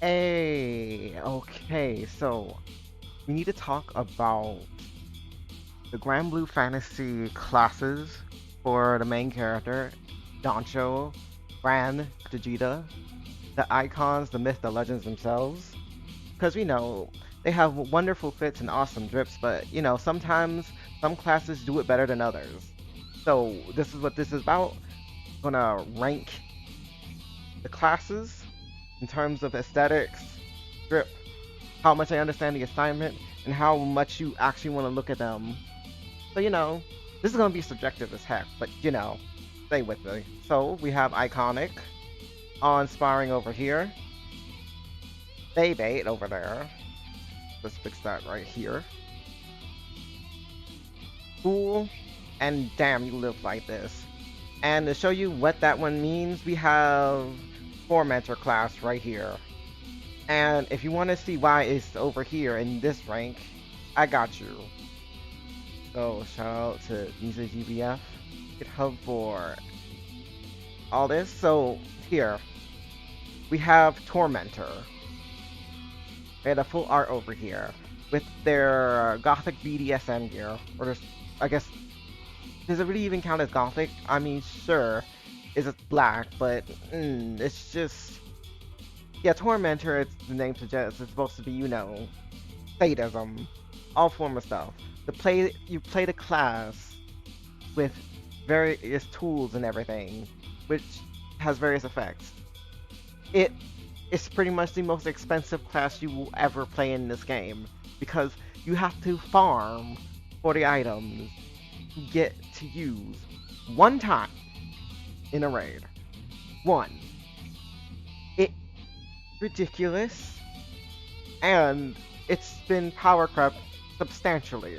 Okay, so we need to talk about the Grand Blue Fantasy classes for the main character, Danchou, Gran, Vegeta, the icons, the myth, the legends themselves. Because we know they have wonderful fits and awesome drips, but sometimes some classes do it better than others. So this is what this is about. I'm gonna rank the classes in terms of aesthetics, drip, how much I understand the assignment, and how much you actually want to look at them. So, this is going to be subjective as heck, but, stay with me. So, we have Iconic, Awe-inspiring over here, Beyblade over there. Let's fix that right here. Cool, and damn, you live like this. And to show you what that one means, we have Tormentor class right here. And if you want to see why it's over here in this rank, I got you. So shout out to Visa GBF, GitHub for all this. So here we have Tormentor. They had a full art over here with their Gothic BDSM gear, or just, I guess, does it really even count as Gothic? I mean, sure, it's black, but it's just, yeah, Tormentor. It's the name suggests it's supposed to be, sadism, all form of stuff. You play the class with various tools and everything, which has various effects. It is pretty much the most expensive class you will ever play in this game because you have to farm for the items you get to use one time in a raid. One. It's ridiculous, and it's been power crept substantially.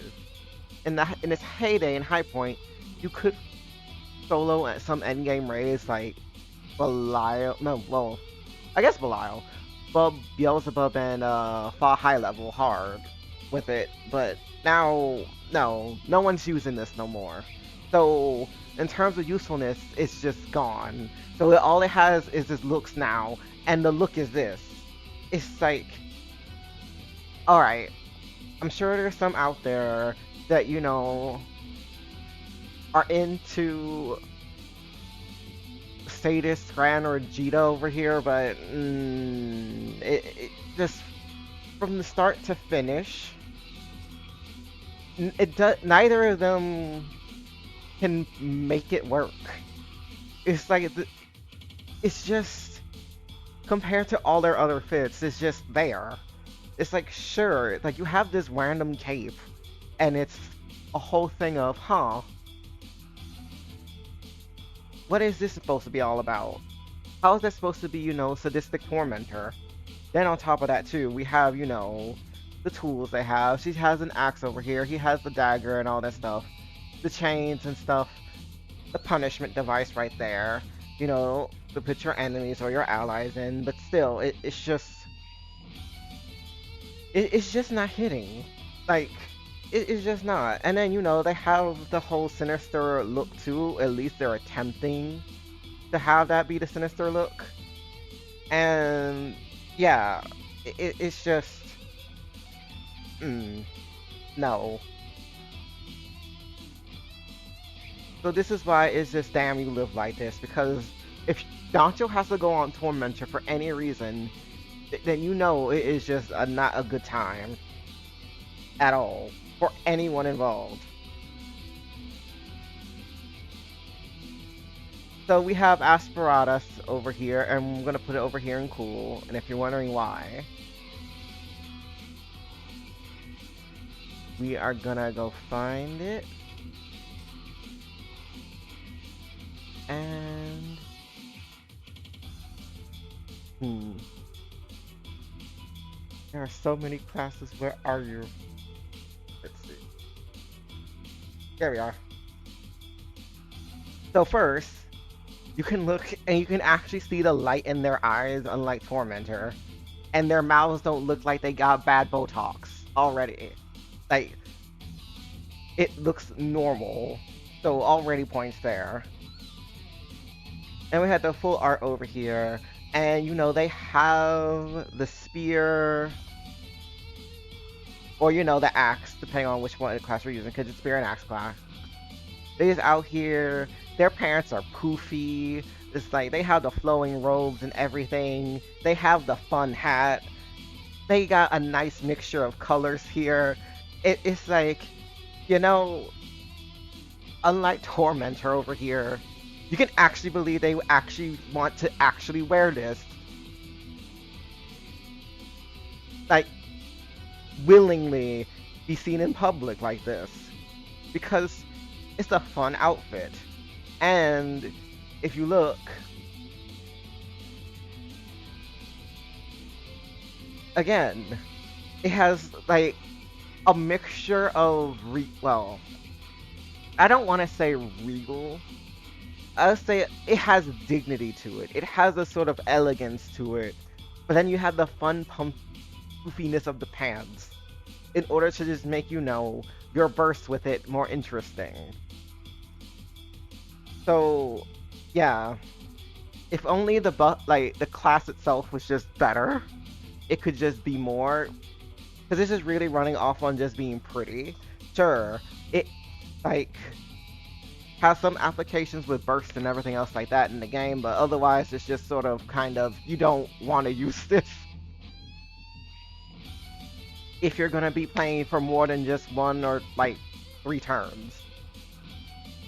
In its heyday and high point, you could solo at some endgame raids like Belial. No, well, I guess Belial, but Beelzebub and Fall High level hard with it. But now, no one's using this no more. So in terms of usefulness, it's just gone. So all it has is this looks now, and the look is this. It's like, all right. I'm sure there's some out there that, are into Sadist, Gran, or Jita over here, but it just, from the start to finish, neither of them can make it work. It's like, it's just, compared to all their other fits, it's just there. It's like, sure, like you have this random cape, and it's a whole thing of, what is this supposed to be all about? How is that supposed to be, sadistic tormentor? Then on top of that too, we have, the tools they have. She has an axe over here, he has the dagger and all that stuff. The chains and stuff. The punishment device right there. To put your enemies or your allies in, but still, it's just it's just not hitting. Like, it's just not. And then, they have the whole sinister look too. At least they're attempting to have that be the sinister look. And, yeah, it's just, no. So this is why it's just damn you live like this. Because if Dancho has to go on Tormentor for any reason, then it is just not a good time at all for anyone involved. So we have Asperatus over here, and I'm gonna put it over here in cool. And if you're wondering why, we are gonna go find it, and there are so many classes. Where are you? Let's see. There we are. So first, you can look and you can actually see the light in their eyes, unlike Tormentor. And their mouths don't look like they got bad Botox already. Like, it looks normal. So already points there. And we had the full art over here. And they have the spear, or the axe, depending on which one class we're using, because it's spear and axe class. They just out here. Their parents are poofy. It's like they have the flowing robes and everything. They have the fun hat. They got a nice mixture of colors here. It's like, you know, unlike Tormentor over here, you can actually believe they actually want to actually wear this. Like, willingly be seen in public like this. Because it's a fun outfit. And if you look, again, it has like a mixture of well, I don't want to say regal. I'll say it has dignity to it. It has a sort of elegance to it. But then you have the fun poofiness of the pants in order to just make your burst with it more interesting. So, yeah, if only the class itself was just better, it could just be more. Because this is really running off on just being pretty. Sure, it like has some applications with bursts and everything else like that in the game, but otherwise it's just sort of kind of you don't want to use this if you're gonna be playing for more than just one or like 3 turns.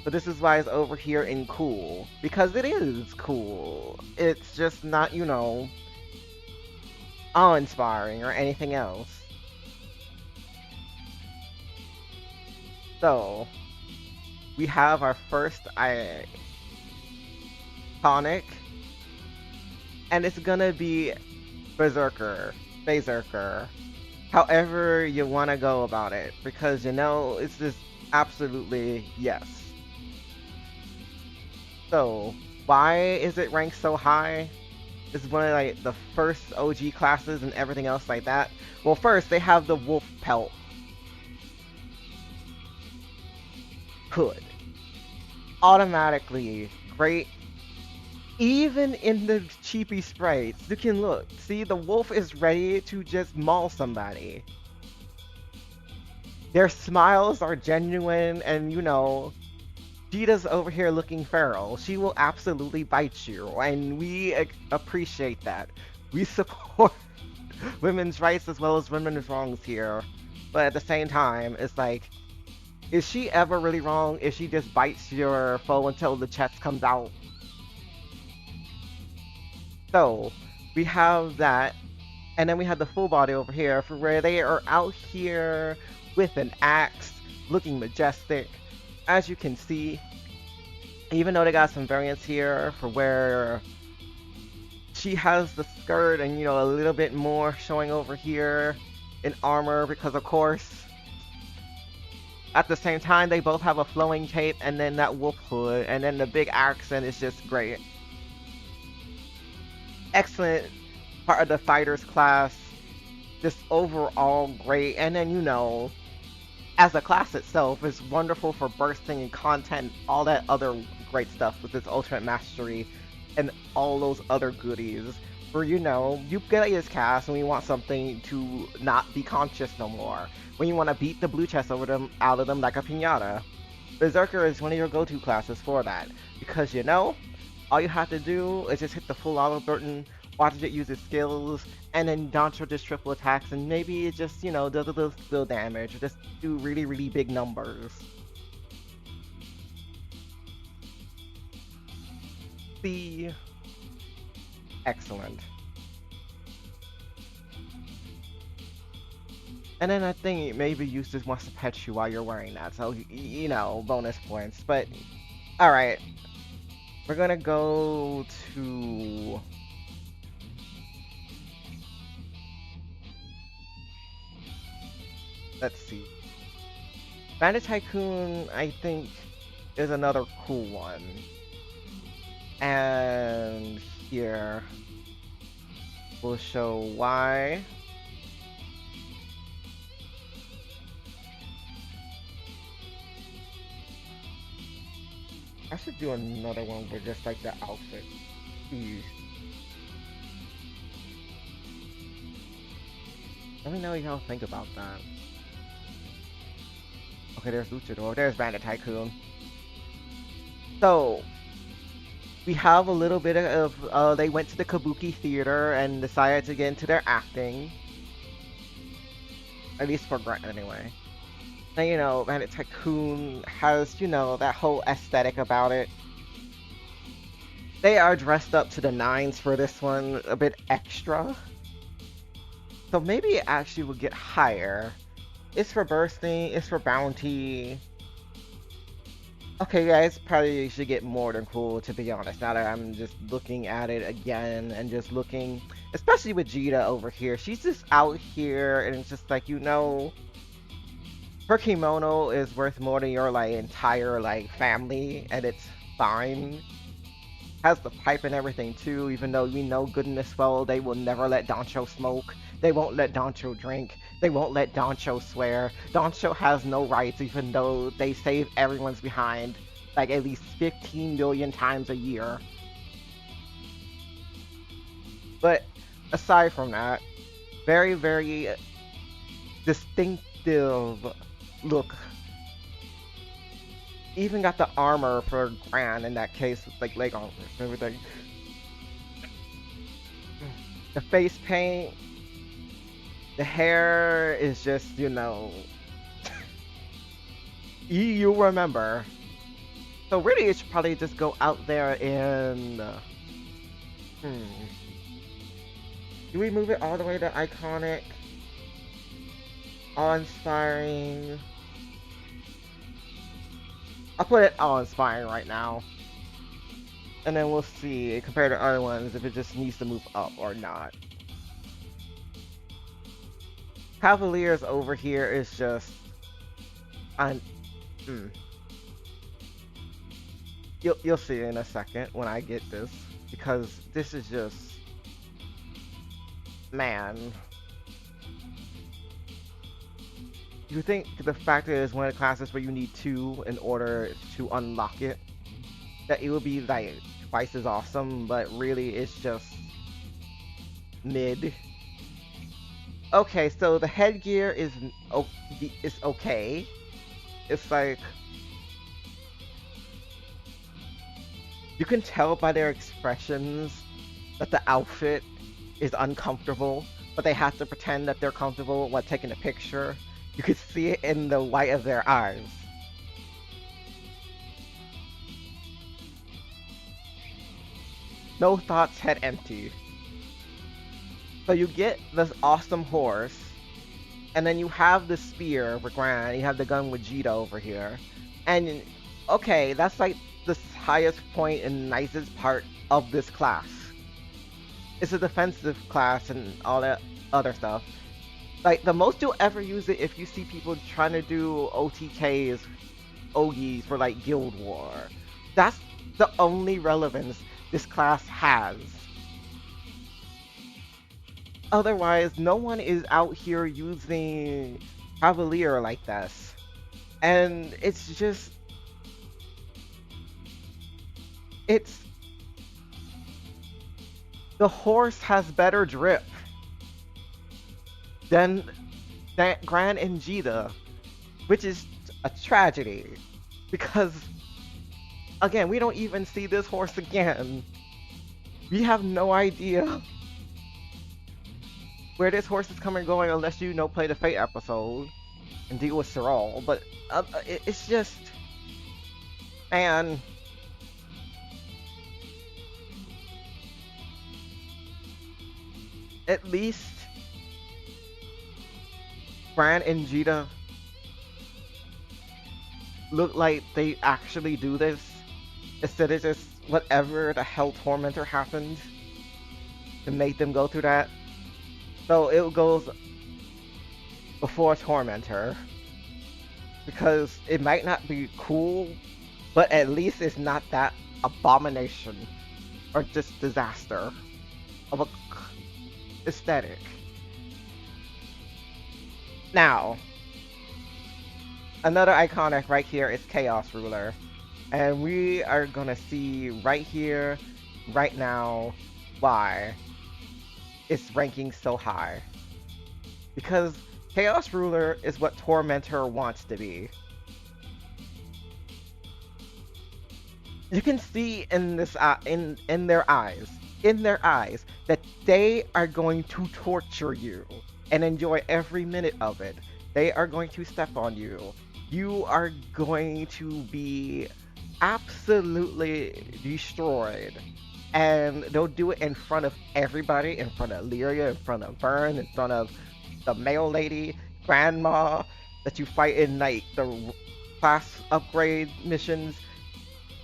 But this is why it's over here in cool. Because it is cool. It's just not, awe-inspiring or anything else. So, we have our first iconic. And it's gonna be Berserker. Berserker. However you want to go about it. Because, it's just absolutely yes. So, why is it ranked so high? It's one of like the first OG classes and everything else like that. Well, first they have the wolf pelt hood. Automatically great. Even in the cheapy sprites, you can look. See, the wolf is ready to just maul somebody. Their smiles are genuine, and Cheetah's over here looking feral. She will absolutely bite you, and we appreciate that. We support women's rights as well as women's wrongs here. But at the same time, it's like, is she ever really wrong if she just bites your foe until the chest comes out? So, we have that, and then we have the full body over here for where they are out here with an axe, looking majestic. As you can see, even though they got some variants here for where she has the skirt and, a little bit more showing over here in armor, because of course, at the same time, they both have a flowing cape and then that wolf hood, and then the big accent is just great. Excellent part of the fighters class, just overall great, and then, as a class itself, is wonderful for bursting and content, all that other great stuff with its ultimate mastery and all those other goodies. Where you get this cast and we want something to not be conscious no more. When you want to beat the blue chest out of them like a piñata. Berserker is one of your go-to classes for that. Because all you have to do is just hit the full auto button, watch it use its skills, and then Danchou just triple attacks, and maybe it just, does a little skill damage, or just do really, really big numbers. Be excellent. And then I think maybe Eustace wants to pet you while you're wearing that, so, bonus points. But, alright. We're gonna go to... Let's see. Bandit Tycoon, I think, is another cool one. And here, we'll show why. I should do another one with just like the outfit. Jeez. Let me know what y'all think about that. Okay, there's Luchador. There's Bandit Tycoon. So, we have a little bit of, they went to the Kabuki theater and decided to get into their acting. At least for Grant, anyway. And, you know, Bandit Tycoon has, you know, that whole aesthetic about it. They are dressed up to the nines for this one, a bit extra. So maybe it actually will get higher. It's for bursting, it's for bounty. Okay, yeah, it's probably should get more than cool, to be honest. Now that I'm just looking at it again and just looking, especially with Jita over here. She's just out here and it's just like, you know, her kimono is worth more than your like entire like family, and it's fine. Has the pipe and everything too, even though we know good and well they will never let Danchou smoke. They won't let Danchou drink. They won't let Danchou swear. Danchou has no rights, even though they save everyone's behind like at least 15 million times a year. But aside from that, very, very distinctive look. Even got the armor for Gran in that case, with like leg armor and everything. The face paint, the hair is just, you know, you remember. So really, it should probably just go out there and. Do we move it all the way to iconic, awe-inspiring? I'll put it awe-inspiring right now, and then we'll see compared to other ones if it just needs to move up or not. Cavaliers over here is just, you'll see in a second when I get this, because this is just, man. You think the fact that it's one of the classes where you need 2 in order to unlock it, that it will be like twice as awesome, but really it's just mid. Okay, so the headgear is okay. It's like, you can tell by their expressions that the outfit is uncomfortable, but they have to pretend that they're comfortable while taking a picture. You can see it in the white of their eyes. No thoughts, head empty. So you get this awesome horse, and then you have the spear with Gran, you have the gun with Jita over here. And okay, that's like the highest point and nicest part of this class. It's a defensive class and all that other stuff. Like, the most you'll ever use it if you see people trying to do OTKs, Ogies for like Guild War. That's the only relevance this class has. Otherwise, no one is out here using Cavalier like this. And it's just... It's... The horse has better drip than Gran and Jita, which is a tragedy. Because, again, we don't even see this horse again. We have no idea where this horse is coming and going unless you know play the Fate episode and deal with Serral. But it's just, man. At least Gran and Jita look like they actually do this instead of just whatever the hell Tormentor happened to make them go through that. So it goes before Tormentor, because it might not be cool, but at least it's not that abomination or just disaster of a aesthetic. Now, another iconic right here is Chaos Ruler, and we are gonna see right here, right now, why it's ranking so high. because Chaos Ruler is what Tormentor wants to be. You can see in this in their eyes that they are going to torture you and enjoy every minute of it. They are going to step on you. You are going to be absolutely destroyed. And they'll do it in front of everybody, in front of Lyria, in front of Vern, in front of the male lady, grandma that you fight in like the class upgrade missions.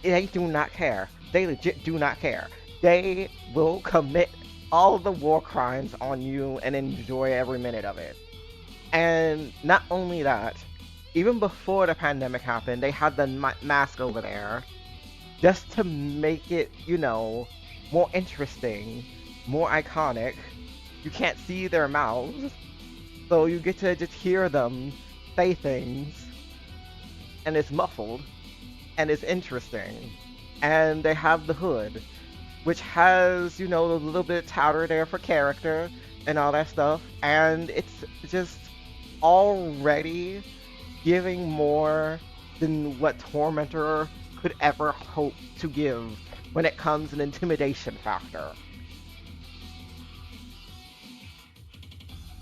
They do not care. They legit do not care. They will commit all the war crimes on you and enjoy every minute of it. And not only that, even before the pandemic happened, they had the mask over there just to make it, more interesting, more iconic. You can't see their mouths, so you get to just hear them say things, and it's muffled, and it's interesting. And they have the hood, which has, a little bit of powder there for character and all that stuff. And it's just already giving more than what Tormentor could ever hope to give when it comes to an intimidation factor.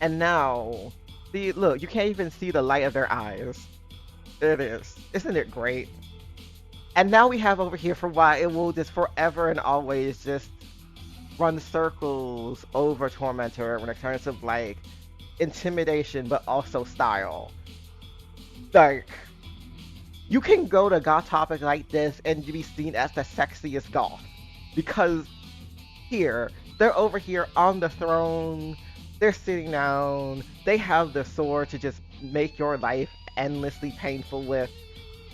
And now, see, look, you can't even see the light of their eyes. It is. Isn't it great? And now we have over here for why it will just forever and always just run circles over Tormentor when it comes to like intimidation, but also style. Like, you can go to goth topic like this and be seen as the sexiest goth. Because here, they're over here on the throne, they're sitting down, they have the sword to just make your life endlessly painful with.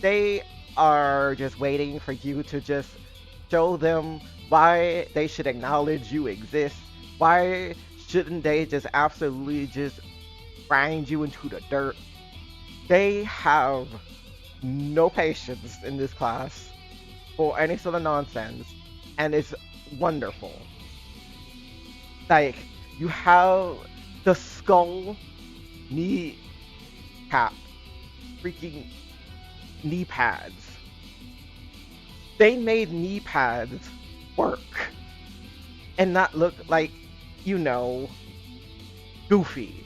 They are just waiting for you to just show them why they should acknowledge you exist. Why shouldn't they just absolutely just grind you into the dirt? They have no patience in this class for any sort of nonsense, and it's wonderful. Like, you have the skull knee cap, freaking knee pads. They made knee pads work and not look like, goofy.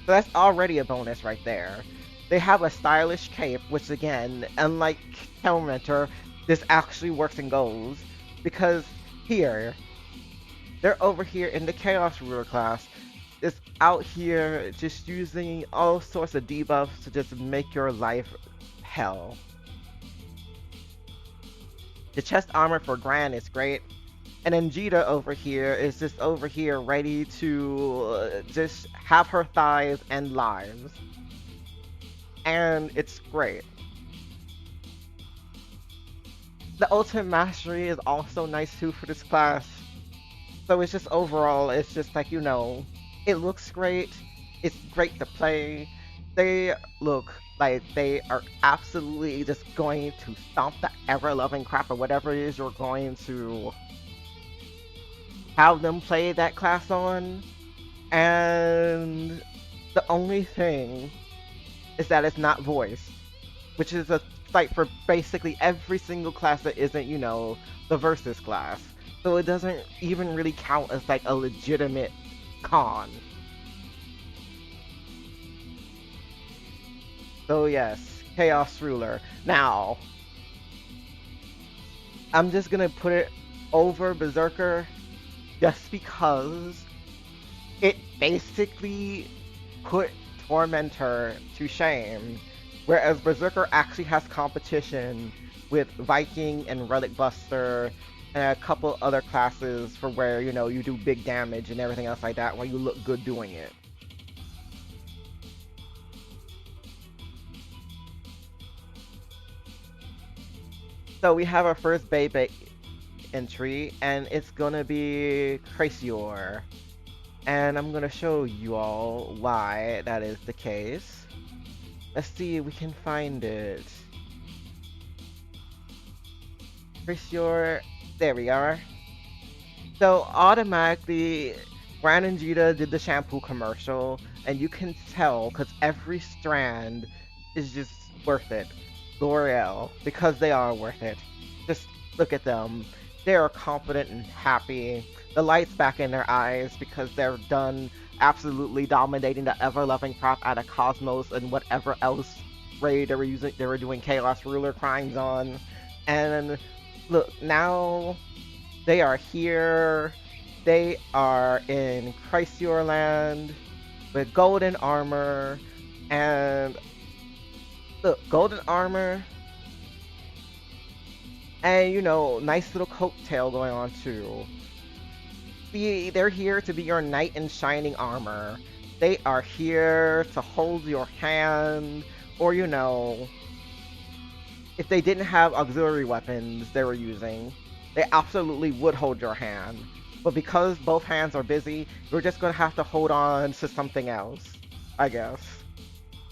So that's already a bonus right there. They have a stylish cape, which again, unlike Tormentor, this actually works and goes. Because here, they're over here in the Chaos Ruler class, is out here just using all sorts of debuffs to just make your life hell. The chest armor for Gran is great. And then Jita over here is just over here ready to just have her thighs and lives. And it's great. The ultimate mastery is also nice too for this class. So it's just overall, it's just like, it looks great. It's great to play. They look like they are absolutely just going to stomp the ever-loving crap or whatever it is you're going to have them play that class on. And the only thing is that it's not voiced, which is a fight for basically every single class that isn't, the versus class. So it doesn't even really count as like a legitimate con. So yes, Chaos Ruler. Now, I'm just gonna put it over Berserker just because it basically put Tormentor to shame, whereas Berserker actually has competition with Viking and Relic Buster and a couple other classes for where, you do big damage and everything else like that, where you look good doing it. So we have our first Bebe entry, and it's gonna be Cracior. And I'm gonna show you all why that is the case. Let's see if we can find it. Cracior, there we are. So automatically, Fran and Gita did the shampoo commercial, and you can tell because every strand is just worth it. L'Oreal, because they are worth it. Just look at them. They are confident and happy. The light's back in their eyes because they're done absolutely dominating the ever-loving crap out of Cosmos and whatever else raid they were doing Chaos Ruler crimes on. And look, now they are here. They are in Chrysaor land with golden armor. And look, golden armor. And, nice little coattail going on too. They're here to be your knight in shining armor. They are here to hold your hand. Or, if they didn't have auxiliary weapons they were using, they absolutely would hold your hand. But because both hands are busy, you're just gonna have to hold on to something else, I guess.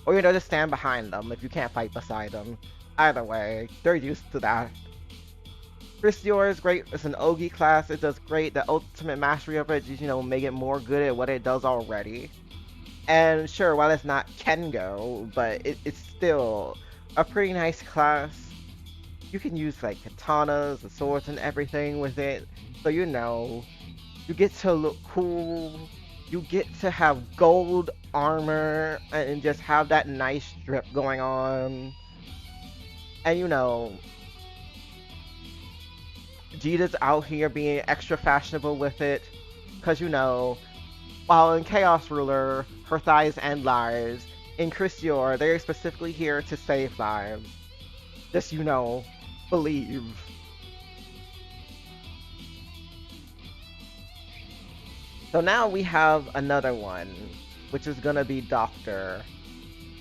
Or just stand behind them if you can't fight beside them. Either way, they're used to that. Chrysaor is great. It's an Ogi class. It does great. The ultimate mastery of it is, make it more good at what it does already. And sure, while it's not Kengo, but it's still a pretty nice class. You can use like katanas and swords and everything with it. So you get to look cool. You get to have gold armor and just have that nice drip going on. And Jita's out here being extra fashionable with it. Because while in Chaos Ruler, her thighs end lives, in Chrysaor, they're specifically here to save lives. Just, believe. So now we have another one, which is gonna be Doctor.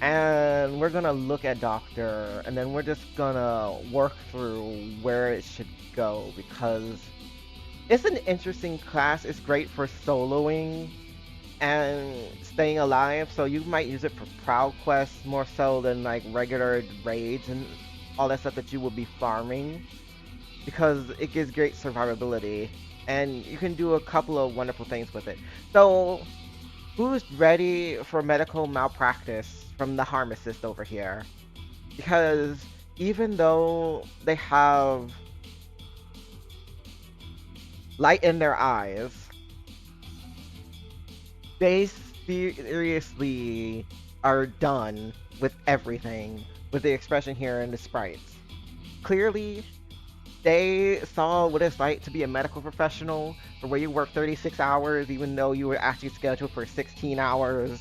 And we're gonna look at Doctor, and then we're just gonna work through where it should go, because it's an interesting class. It's great for soloing and staying alive, so you might use it for proud quests more so than like regular raids and all that stuff that you will be farming, because it gives great survivability and you can do a couple of wonderful things with it. So who's ready for medical malpractice from the pharmacist over here? Because even though they have light in their eyes, they seriously are done with everything, with the expression here in the sprites. Clearly, they saw what it's like to be a medical professional, for where you work 36 hours even though you were actually scheduled for 16 hours,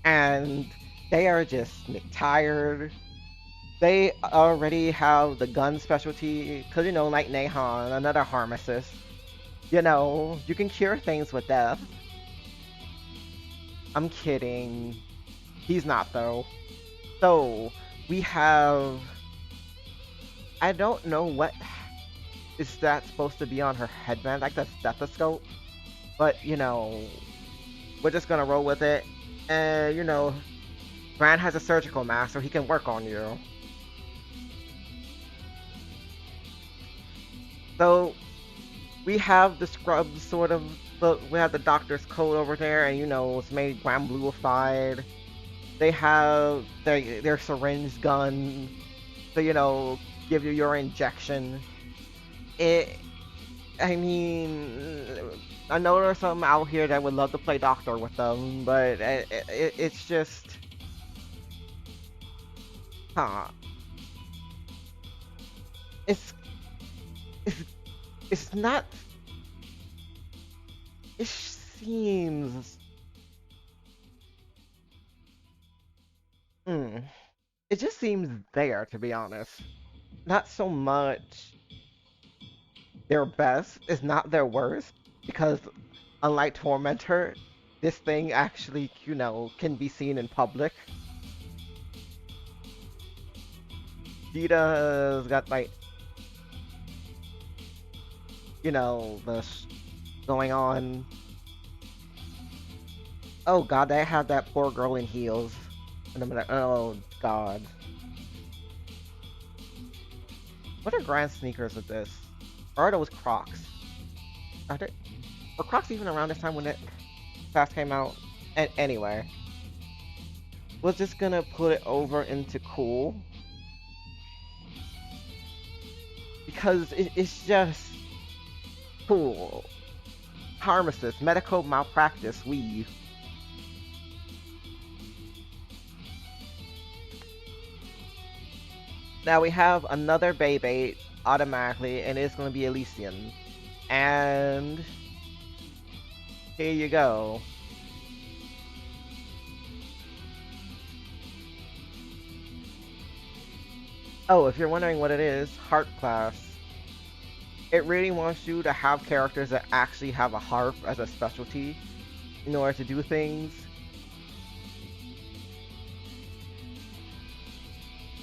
and they are just tired. They already have the gun specialty, because like Nehan, another pharmacist, you can cure things with death. I'm kidding. He's not, though. So, we have... I don't know what is that supposed to be on her headband, like the stethoscope. But, we're just gonna roll with it. And, Brand has a surgical mask, so he can work on you. So, we have the scrubs, sort of. We have the doctor's coat over there, and it's made grand bluified. They have their syringe gun to give you your injection. I mean, I know there's some out here that would love to play doctor with them, but it's just, huh? It's it's it's not. It seems. It just seems there, to be honest. Not so much their best, it's not their worst, because unlike Tormentor, this thing actually, can be seen in public. Vita's got like, the going on. Oh god, they had that poor girl in heels. And I'm like, oh god. What are grand sneakers with this? Or are those Crocs? Are Crocs even around this time when it... class came out. And anyway, we're just gonna put it over into cool because it's just cool. Pharmacist, medical malpractice, weave. Now we have another Beyblade automatically, and it's gonna be Elysian. And here you go. Oh, if you're wondering what it is, harp class. It really wants you to have characters that actually have a harp as a specialty in order to do things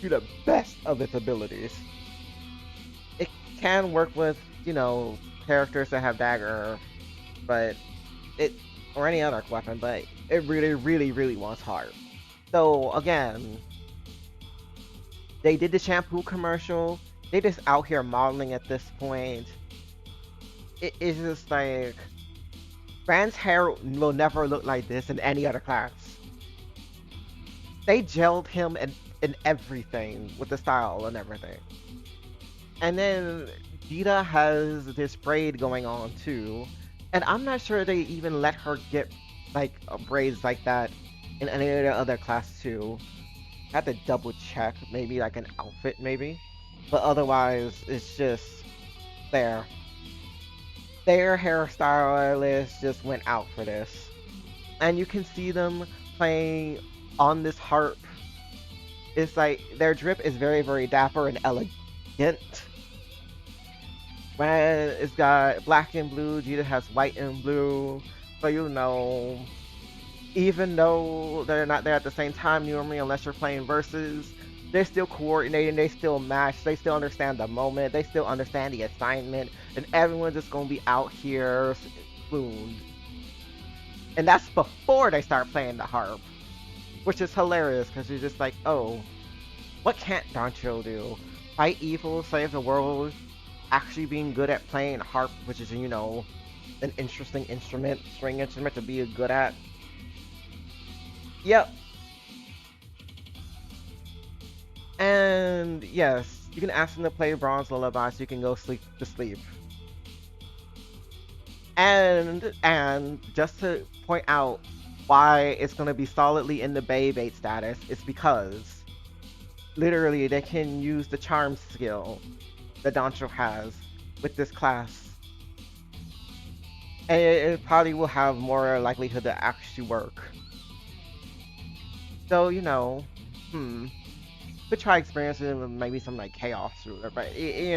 to the best of its abilities. It can work with, characters that have dagger, but it or any other weapon, but it really, really, really wants harp. So again, they did the shampoo commercial. They just out here modeling at this point. It is just like Brand's hair will never look like this in any other class. They gelled him in everything with the style and everything. And then Gita has this braid going on too. And I'm not sure they even let her get like braids like that in any of the other class too. I have to double check, maybe like an outfit maybe. But otherwise it's just there. Their hairstylist just went out for this. And you can see them playing on this harp. It's like their drip is very, very dapper and elegant. Red, it's got black and blue. Gita has white and blue. So even though they're not there at the same time normally, unless you're playing versus, they're still coordinating. They still match. They still understand the moment. They still understand the assignment, and everyone's just gonna be out here spooned. And that's before they start playing the harp, which is hilarious because you're just like, oh, what can't Danchou do? Fight evil, save the world, actually being good at playing harp, which is, an interesting instrument, string instrument to be good at. Yep. And yes, you can ask them to play Bronze Lullaby so you can go sleep to sleep. And just to point out why it's gonna be solidly in the Beyblade status, it's because literally they can use the charm skill that Danchou has with this class. And it probably will have more likelihood to actually work. So, could try experiencing with maybe some like chaos ruler, but we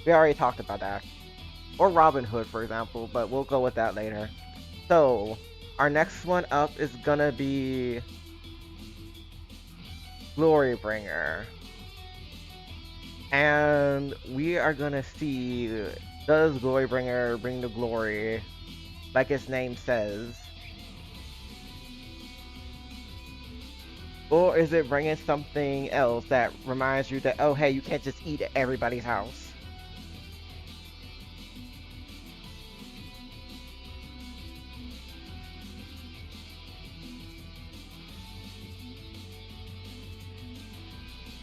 already talked about that. Or Robin Hood, for example, but we'll go with that later. So, our next one up is gonna be Glorybringer. And we are gonna see, does Glorybringer bring the glory like its name says? Or is it bringing something else that reminds you that, oh hey, you can't just eat at everybody's house?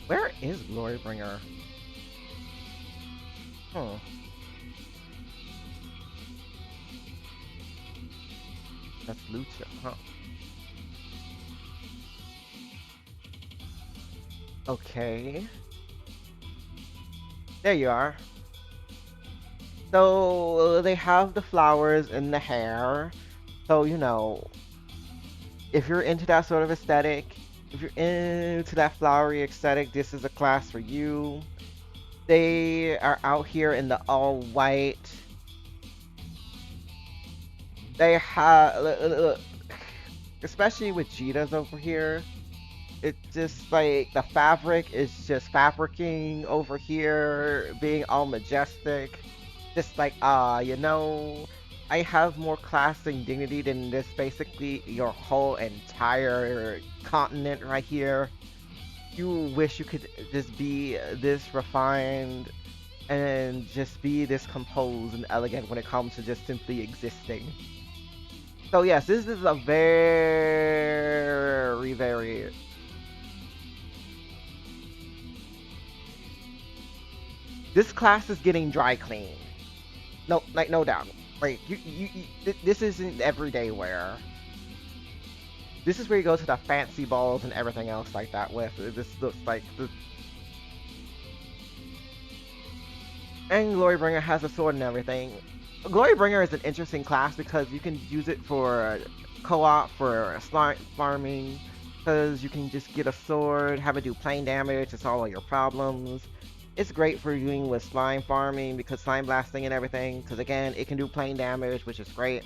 Where is Glorybringer? Huh. That's Lucha, huh? Okay. There you are. So they have the flowers in the hair. So, if you're into that sort of aesthetic, if you're into that flowery aesthetic, this is a class for you. They are out here in the all white. They have, look, especially with Cheetahs over here. It's just like the fabric is just fabricking over here, being all majestic. Just like, I have more class and dignity than this basically your whole entire continent right here. You wish you could just be this refined and just be this composed and elegant when it comes to just simply existing. So yes, this is a very, very. This class is getting dry clean. No, like no doubt. Like this isn't everyday wear. This is where you go to the fancy balls and everything else like that with. This looks like the. And Glorybringer has a sword and everything. Glorybringer is an interesting class because you can use it for co-op, for slime farming, because you can just get a sword, have it do plain damage to solve all your problems. It's great for doing with slime farming because slime blasting and everything, because again, it can do plain damage, which is great.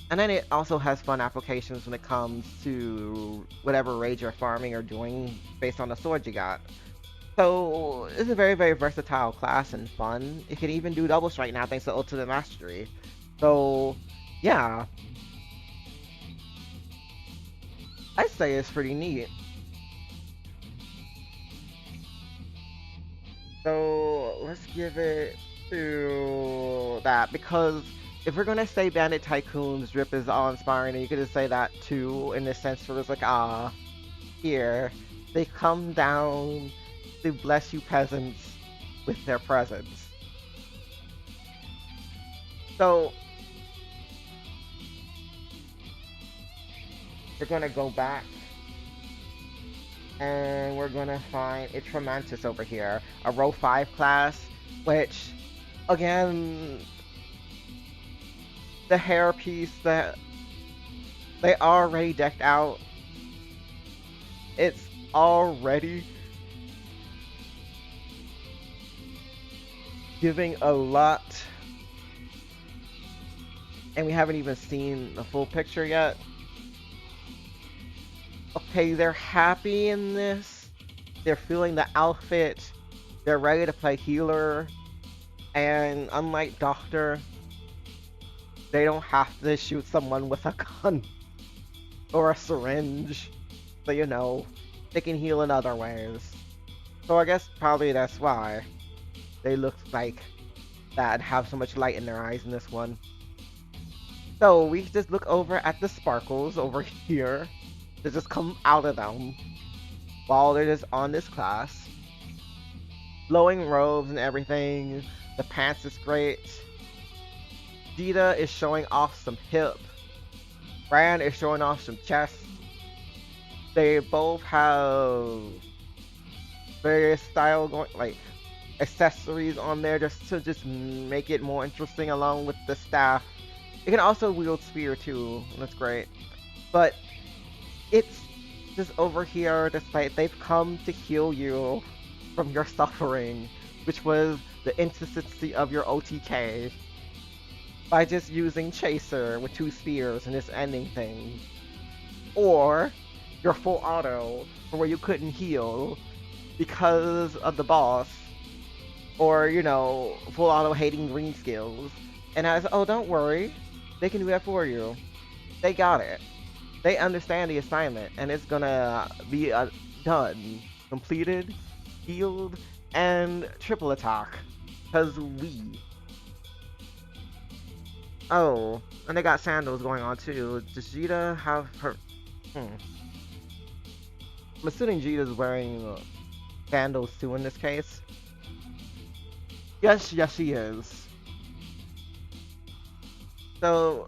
And then it also has fun applications when it comes to whatever raid you're farming or doing based on the sword you got. So it's a very, very versatile class and fun. It can even do double strike now thanks to Ultimate Mastery. So yeah, I'd say it's pretty neat. So let's give it to that because if we're gonna say Bandit Tycoon's drip is all inspiring, then you could just say that too in the sense where it's like, here they come down to bless you peasants with their presence. So we're gonna go back and we're gonna find it's Romantis over here, a row 5 class, which again the hairpiece that they already decked out. It's already giving a lot, and we haven't even seen the full picture yet. Okay, they're happy in this. They're feeling the outfit. They're ready to play healer. And unlike Doctor, they don't have to shoot someone with a gun or a syringe. So, you know, they can heal in other ways. So I guess probably that's why they look like that and have so much light in their eyes in this one. So we just look over at the sparkles over here that just come out of them while they're just on this class. Flowing robes and everything. The pants is great. Dita is showing off some hip. Brand is showing off some chest. They both have various style going, like accessories on there just to just make it more interesting along with the staff. It can also wield spear too, and that's great. But it's just over here, despite they've come to heal you from your suffering, which was the inconsistency of your OTK, by just using Chaser with 2 spears and just ending things. Or your full auto, for where you couldn't heal because of the boss, or, you know, full auto hating green skills. And I was, oh, don't worry, they can do that for you. They got it. They understand the assignment, and it's gonna be done, completed, healed, and triple attack. Cause we. Oh, and they got sandals going on too. Does Jita have her? I'm assuming Jita's wearing sandals too in this case. Yes, yes, she is. So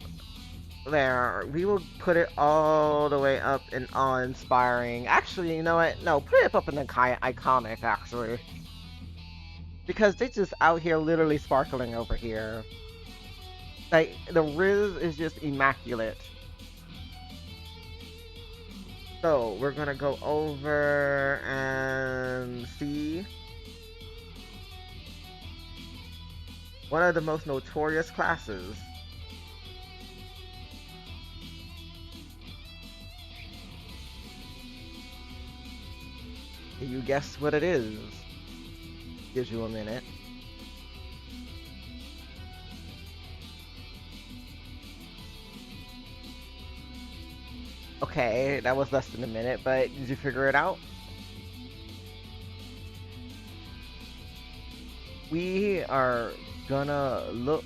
there, we will put it all the way up in awe-inspiring. Actually, you know what? No, put it up in the iconic, actually. Because they just out here literally sparkling over here. Like, the Riz is just immaculate. So, we're gonna go over and see one of the most notorious classes. Can you guess what it is? Gives you a minute. Okay, that was less than a minute, but did you figure it out? We are gonna look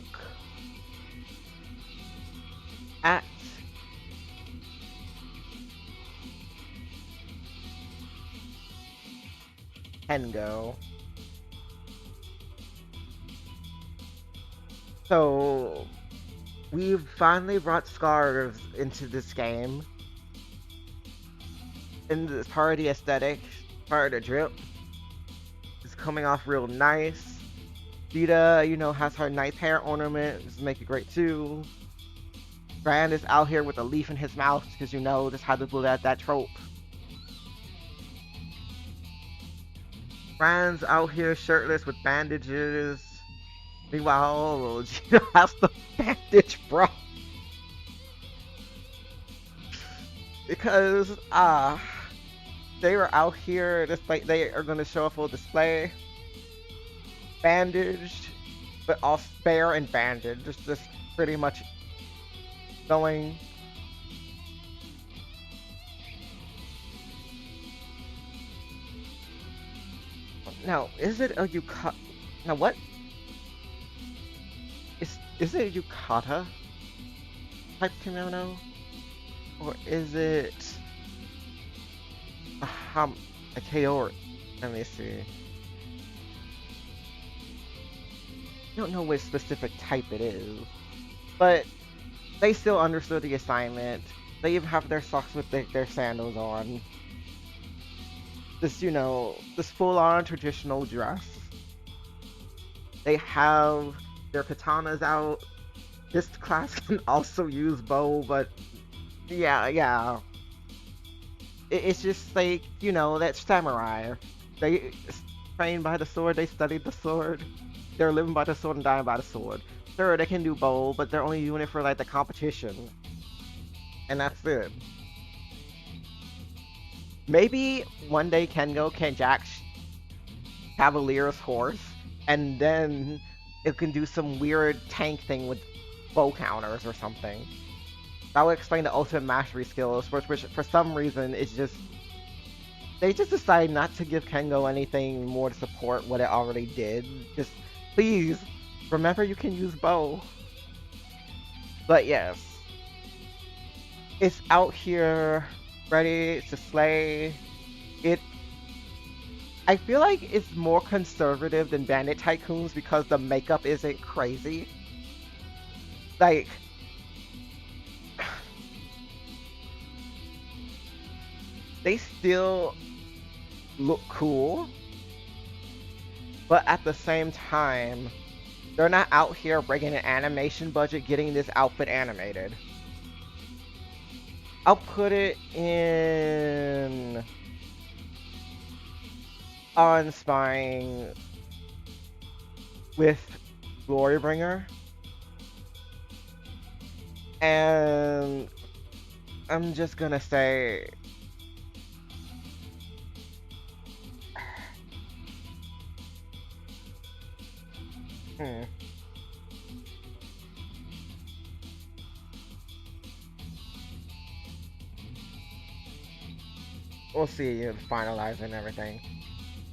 at Kengo. So we've finally brought scarves into this game. And this part of the aesthetic, part of the drip, is coming off real nice. Vita, has her nice hair ornaments, make it great too. Brand is out here with a leaf in his mouth, because just how to pull that trope. Brand's out here shirtless with bandages. Meanwhile, Gina has the bandage, bro. Because, they were out here, they are gonna show a full display. Bandaged, but all spare and bandaged. Just pretty much going. Now, is it a yukata? Now, what? Is it a yukata type kimono? Or is it a kaori? Let me see. I don't know which specific type it is, but they still understood the assignment. They even have their socks with their sandals on. This full-on traditional dress. They have their katanas out. This class can also use bow, but yeah. It's just like, that samurai. They trained by the sword, they studied the sword. They're living by the sword and dying by the sword. Sure, they can do bow, but they're only doing it for, the competition. And that's it. Maybe one day Kengo can jack Cavalier's horse, and then it can do some weird tank thing with bow counters or something. That would explain the ultimate mastery skills, which for some reason it's just... They just decided not to give Kengo anything more to support what it already did. Just, please, remember you can use bow. But yes. It's out here, ready to slay. I feel like it's more conservative than Bandit Tycoons because the makeup isn't crazy. Like... They still look cool, but at the same time, they're not out here breaking an animation budget getting this outfit animated. I'll put it in awe-inspiring with Glorybringer, and I'm just gonna say we'll see if finalizing everything.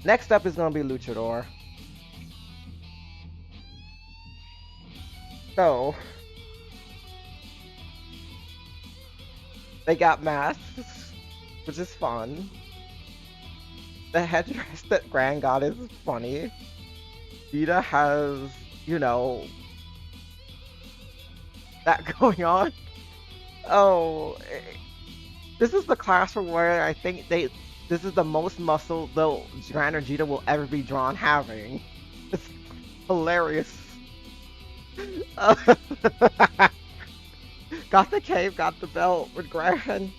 Next up is gonna be Luchador. So they got masks, which is fun. The headdress that Grand got is funny. Vita has, that going on. Oh, this is the class where I think this is the most muscle though Grand or Vita will ever be drawn having. It's hilarious. Got the cape, got the belt with Grand.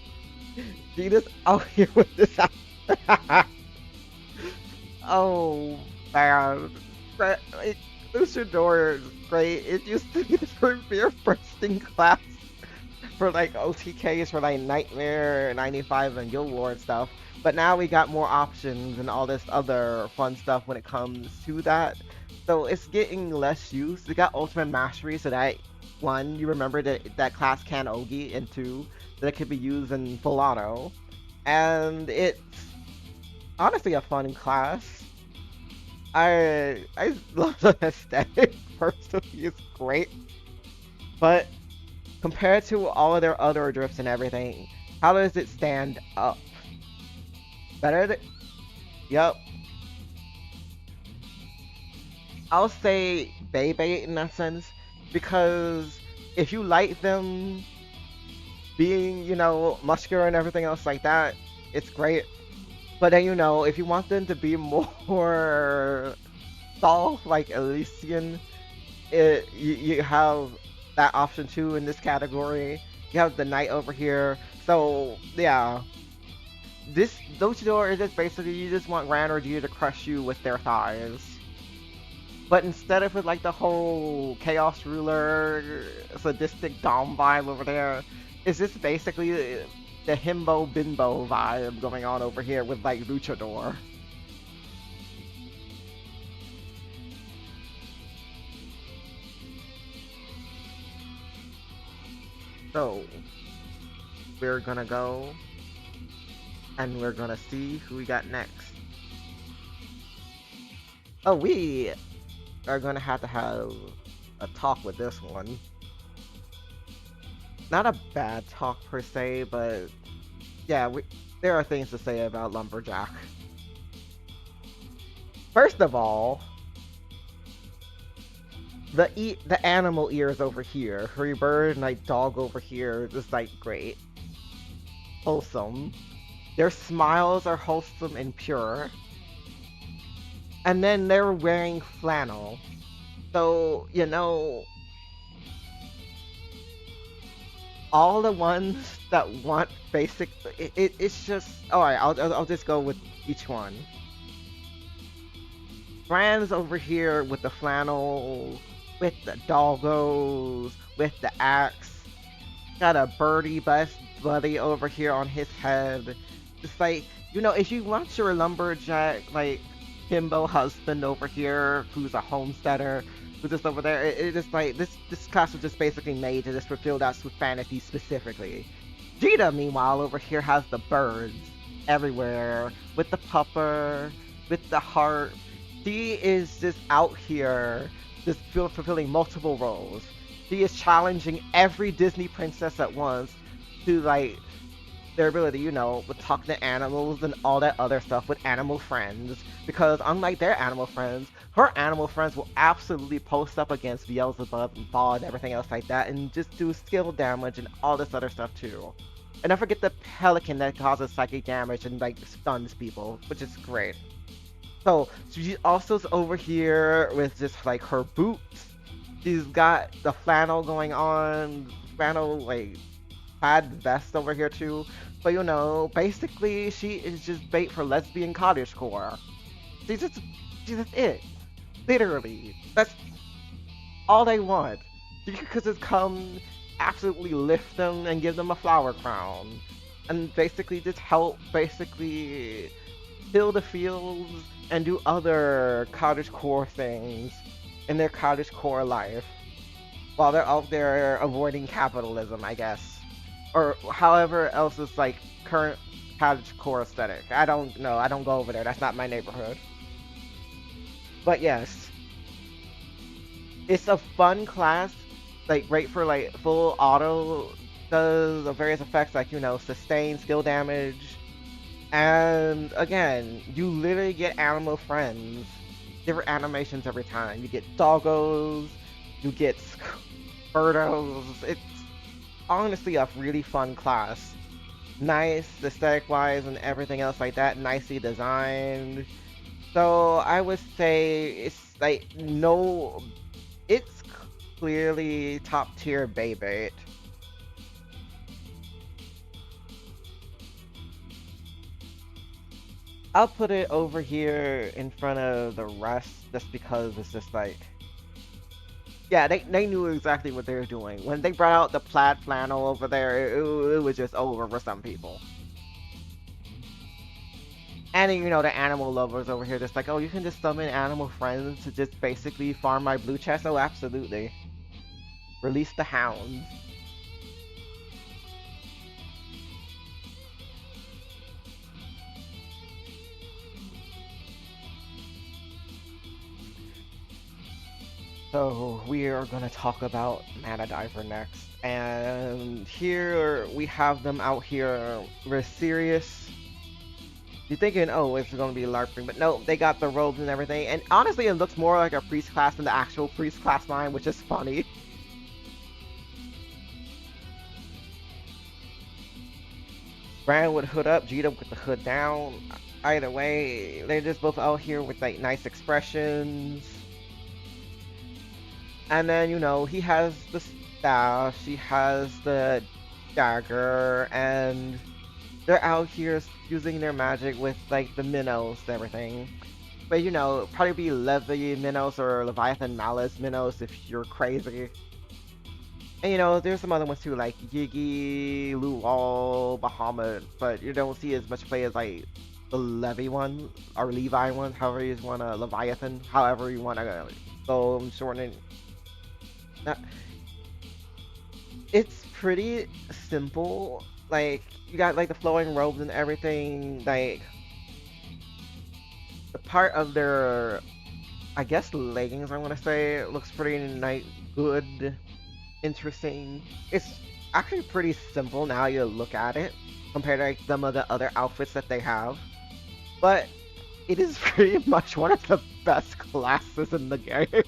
Vita's out here with this outfit. Oh man. Luchador is great. It used to be the premier bursting class for OTKs for Nightmare 95 and Guild War and stuff. But now we got more options and all this other fun stuff when it comes to that. So it's getting less use. We got Ultimate Mastery, so that one, you remember that class can Ogi, and two, that it could be used in full auto. And it's honestly a fun class. I love the aesthetic. Personally, it's great. But compared to all of their other drifts and everything, how does it stand up? Better than... Yep. I'll say Bebe in that sense because if you like them being, muscular and everything else like that, it's great. But then, if you want them to be more soft, like Elysian, you have that option too in this category. You have the knight over here. So, yeah. Those two are just basically, you just want Ran or G to crush you with their thighs. But instead of with like the whole chaos ruler, sadistic dom vibe over there, it's just basically the himbo bimbo vibe going on over here with like luchador. So we're gonna go and we're gonna see who we got next. Oh, we are gonna have a talk with this one. Not a bad talk per se, but yeah, there are things to say about Lumberjack. First of all, the animal ears over here, furry bird, night dog over here, is like great, wholesome. Their smiles are wholesome and pure, and then they're wearing flannel, so all the ones that want basic, it's just all right. I'll just go with each one. Fran's over here with the flannel, with the doggos, with the axe. Got a birdie best buddy over here on his head. It's like, if you want your lumberjack, like, himbo husband over here, who's a homesteader, who's just over there, it just like, this class was just basically made to just fulfill that fantasy specifically. Jita, meanwhile, over here has the birds everywhere, with the pupper, with the heart. She is just out here, just fulfilling multiple roles. She is challenging every Disney princess at once to like their ability, with talking to animals and all that other stuff with animal friends. Because unlike their animal friends, her animal friends will absolutely post up against Beelzebub and Ball and everything else like that and just do skill damage and all this other stuff too. And don't forget the pelican that causes psychic damage and like stuns people, which is great. So she also is over here with just like her boots. She's got the flannel going on, flannel like plaid vest over here too. But basically she is just bait for lesbian cottagecore. She's just she's just it. Literally. That's all they want. She could just come absolutely lift them and give them a flower crown. And basically just help basically till the fields and do other cottagecore things in their cottagecore life while they're out there avoiding capitalism, I guess, or however else is like current cottagecore aesthetic. I don't know. I don't go over there. That's not my neighborhood. But yes, it's a fun class, like great for like full auto, does various effects like sustain skill damage. And again, you literally get animal friends, different animations every time. You get doggos, you get birdos. It's honestly a really fun class. Nice aesthetic wise and everything else like that, nicely designed. So I would say it's like no, it's clearly top tier Beyblade. I'll put it over here in front of the rest just because it's just like, yeah, they knew exactly what they were doing. When they brought out the plaid flannel over there, it was just over for some people. And then, the animal lovers over here just like, oh, you can just summon animal friends to just basically farm my blue chest? Oh, absolutely. Release the hounds. So we are gonna talk about Mana Diver next, and here we have them out here with Sirius, You're thinking, oh, it's gonna be LARPing, but no, they got the robes and everything. And honestly, it looks more like a priest class than the actual priest class line, which is funny. Brand with hood up, Gita with the hood down. Either way, they're just both out here with like nice expressions. And then, he has the staff, she has the dagger, and they're out here using their magic with like the minnows and everything. But probably be Levy minnows or Leviathan Malice minnows if you're crazy. And there's some other ones too, like Yigi, Luol, Bahamut, but you don't see as much play as like the Levy one or Levi one, however you want to Leviathan, however you want to go shorten it. Now, it's pretty simple. Like you got like the flowing robes and everything. Like the part of their, I guess leggings, I want to say, looks pretty nice, good, interesting. It's actually pretty simple now you look at it compared to like some of the other outfits that they have. But it is pretty much one of the best classes in the game.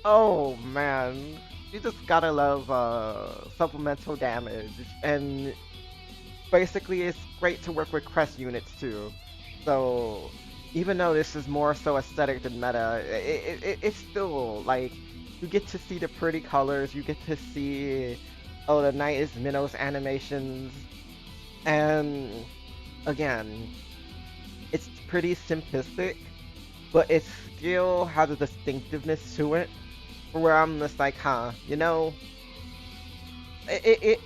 Oh man, you just gotta love supplemental damage, and basically it's great to work with crest units too. So even though this is more so aesthetic than meta, it's still like you get to see the pretty colors, you get to see the nice Minnows animations, and again, it's pretty simplistic, but it still has a distinctiveness to it. Where I'm just like, it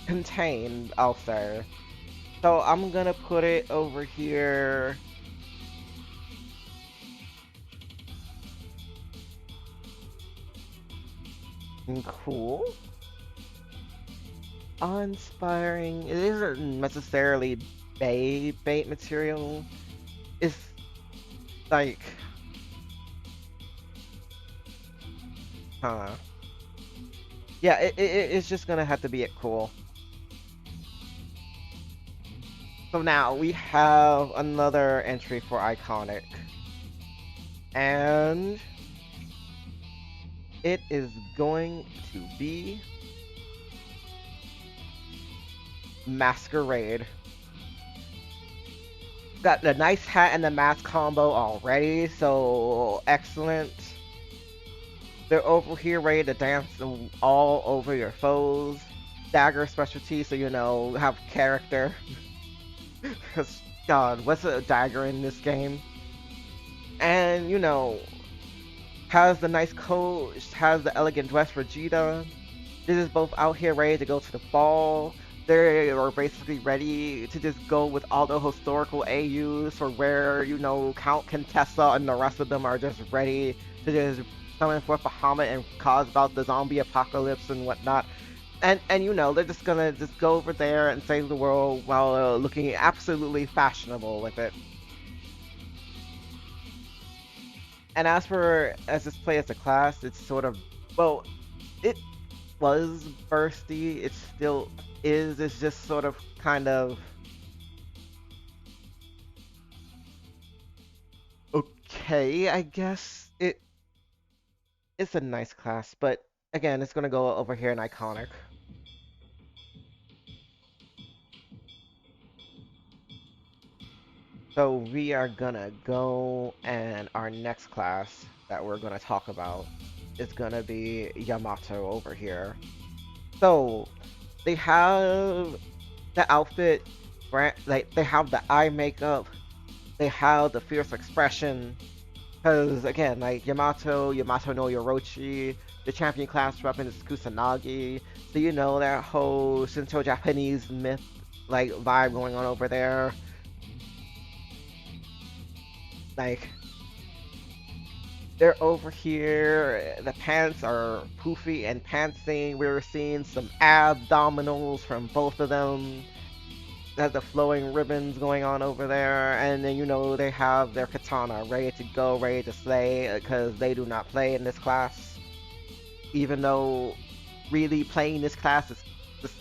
contained, I'll say. So I'm gonna put it over here. Cool. Uninspiring. It isn't necessarily bait material. It's like, yeah, it's just gonna have to be it cool. So now we have another entry for iconic. And it is going to be Masquerade. Got the nice hat and the mask combo already, so excellent. They're over here ready to dance all over your foes. Dagger specialty, so have character. Because, God, what's a dagger in this game? And, has the nice coat, has the elegant dress for Vegeta. This is both out here ready to go to the ball. They are basically ready to just go with all the historical AUs for where, Count Contessa and the rest of them are just ready to just summon forth Bahamut and cause about the zombie apocalypse and whatnot. And they're just gonna just go over there and save the world while looking absolutely fashionable with it. And as this play as a class, it's sort of, well, it was bursty, it still is, it's just sort of kind of okay, I guess. It's a nice class, but again, it's gonna go over here in iconic. So we are gonna go, and our next class that we're gonna talk about is gonna be Yamato over here. So they have the outfit, like they have the eye makeup, they have the fierce expression. Because again, like Yamato no Yorochi, the champion class weapon is Kusanagi. So that whole Shinto Japanese myth like vibe going on over there. Like they're over here. The pants are poofy and pantsing. We're seeing some abdominals from both of them. They have the flowing ribbons going on over there, and then they have their katana ready to go, ready to slay, because they do not play in this class. Even though really playing this class is just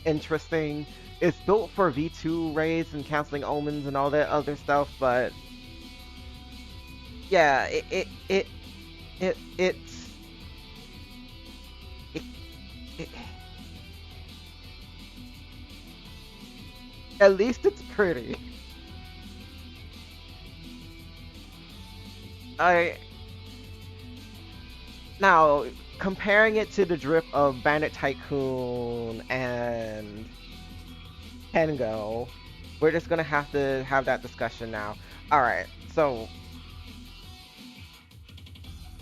interesting. It's built for V2 raids and canceling omens and all that other stuff, but yeah, it, it at least it's pretty. I Now comparing it to the drip of Bandit Tycoon and Tengo, we're just gonna have to have that discussion now. All right, so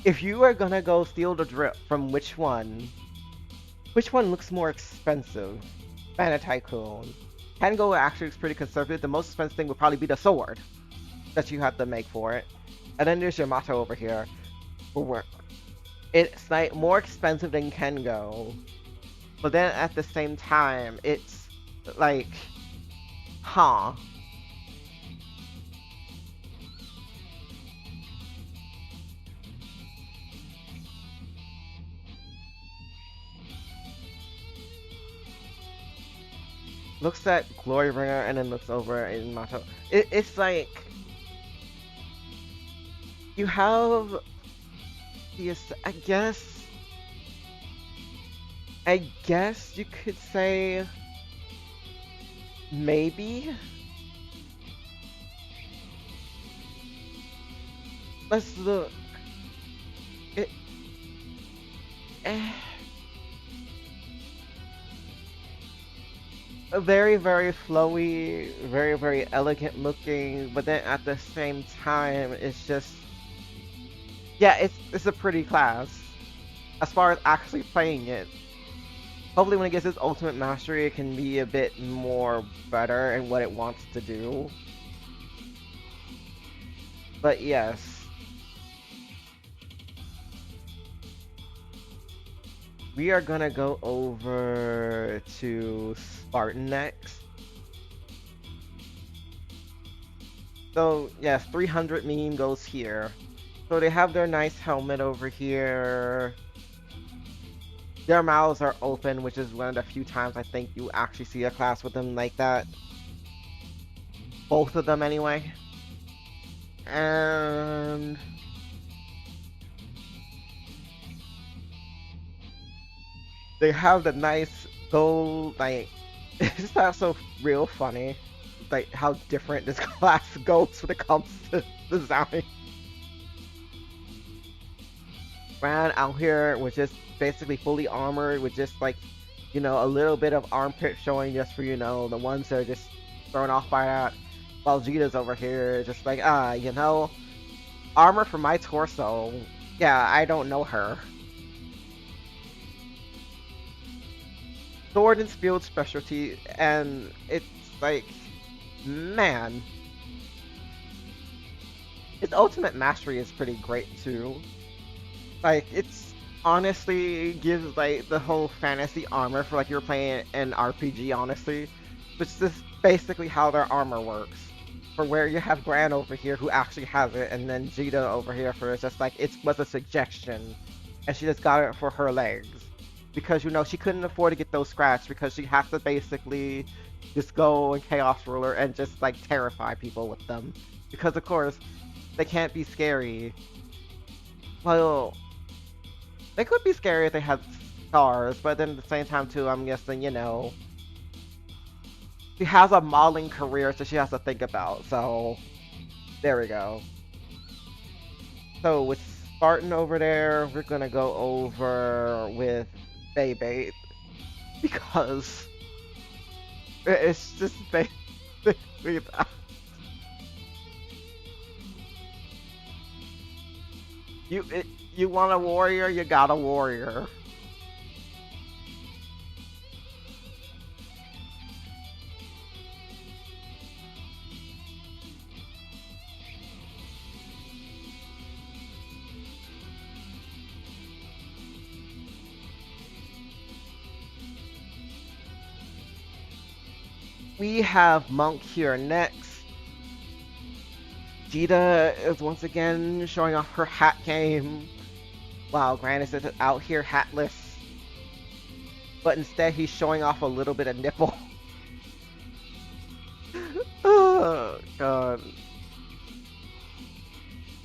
if you are gonna go steal the drip from which one looks more expensive? Bandit Tycoon. Tengo actually is pretty conservative. The most expensive thing would probably be the sword that you have to make for it. And then there's Yamato over here. It's like more expensive than Kengo, but then at the same time, it's like, huh? Looks at Glory Ringer and then looks over at Yamato. It's like you have yes, I guess you could say maybe. Let's look. It, eh, very, very flowy, very, very elegant looking, but then at the same time, it's just yeah, it's a pretty class as far as actually playing it. Hopefully, when it gets its ultimate mastery, it can be a bit more better in what it wants to do. But yes, we are gonna go over to Spartan next. So yes, 300 meme goes here. So they have their nice helmet over here. Their mouths are open, which is one of the few times I think you actually see a class with them like that. Both of them anyway. And they have the nice gold, like, it's just also real funny, like, how different this class goes when it comes to design. Ran out here with just basically fully armored with just, like, you know, a little bit of armpit showing just for, you know, the ones that are just thrown off by that. While Vegeta's over here, just like, you know, armor for my torso. Yeah, I don't know her. Sword and field specialty, and it's like, man, its ultimate mastery is pretty great too. Like, it's honestly gives like the whole fantasy armor for like you're playing an RPG, honestly, which is just basically how their armor works. For where you have Gran over here who actually has it, and then Vegeta over here for it's just like it was a suggestion, and she just got it for her legs. Because you know she couldn't afford to get those scratched because she has to basically just go and Chaos Ruler and just like terrify people with them. Because of course they can't be scary. Well, they could be scary if they had stars, but then at the same time too, I'm guessing you know she has a modeling career, so she has to think about. So there we go. So with Spartan over there, we're gonna go over with Bebe because it's just basically that. You want a warrior, you got a warrior. We have Monk here next. Vegeta is once again showing off her hat game. Wow, Grandis is out here hatless. but instead he's showing off a little bit of nipple. Oh god.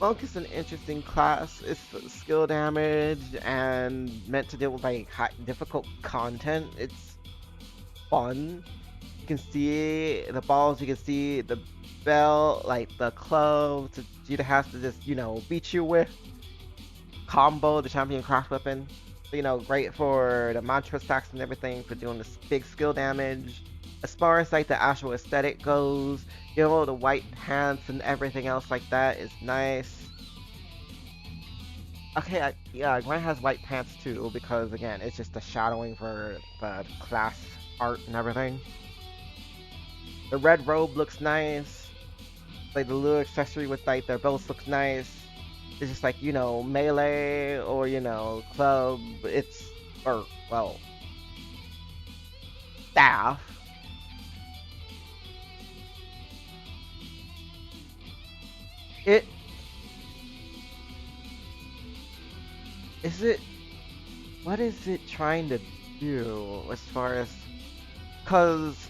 Monk is an interesting class. It's skill damage and meant to deal with like high, difficult content. It's fun. You can see the balls, you can see the belt, like the clubs that Vegeta has to just, beat you with. Combo, the champion cross weapon. So, great for the mantra stacks and everything for doing this big skill damage. As far as like the actual aesthetic goes, the white pants and everything else like that is nice. Okay, yeah, Gwen has white pants too because again, it's just the shadowing for the class art and everything. The red robe looks nice. Like the little accessory with like their belts looks nice. It's just like, melee or, club. It's, or, well, staff. It, is it, what is it trying to do as far as, cause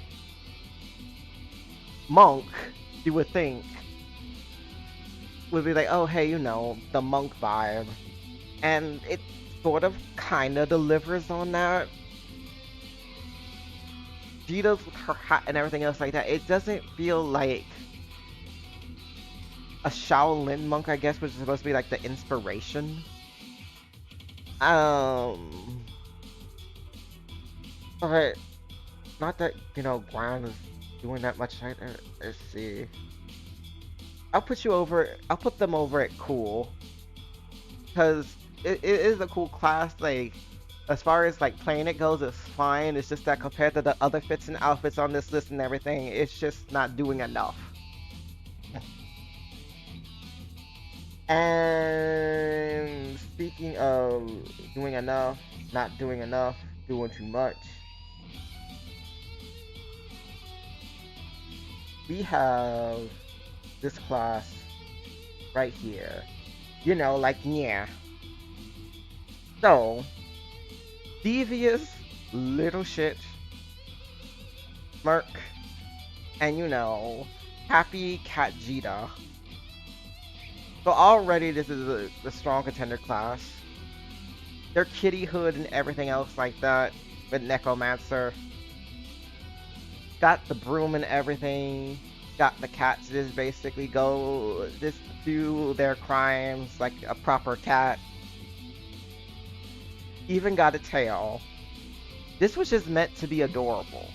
Monk, you would think, would be like, oh, hey, the Monk vibe. And it sort of kind of delivers on that. Vegeta's with her hat and everything else like that. It doesn't feel like a Shaolin monk, I guess, which is supposed to be like the inspiration. But not that, Guan is doing that much either. Let's see. I'll put them over at cool. Because it is a cool class, like, as far as like playing it goes, it's fine. It's just that compared to the other fits and outfits on this list and everything, it's just not doing enough. And speaking of doing enough, not doing enough, doing too much, we have this class right here. Like, yeah. So, devious little shit, smirk, and happy cat Jita. So already this is a strong contender class. Their kitty hood and everything else like that with Necromancer. Got the broom and everything. Got the cats just basically just do their crimes like a proper cat. Even got a tail. This was just meant to be adorable.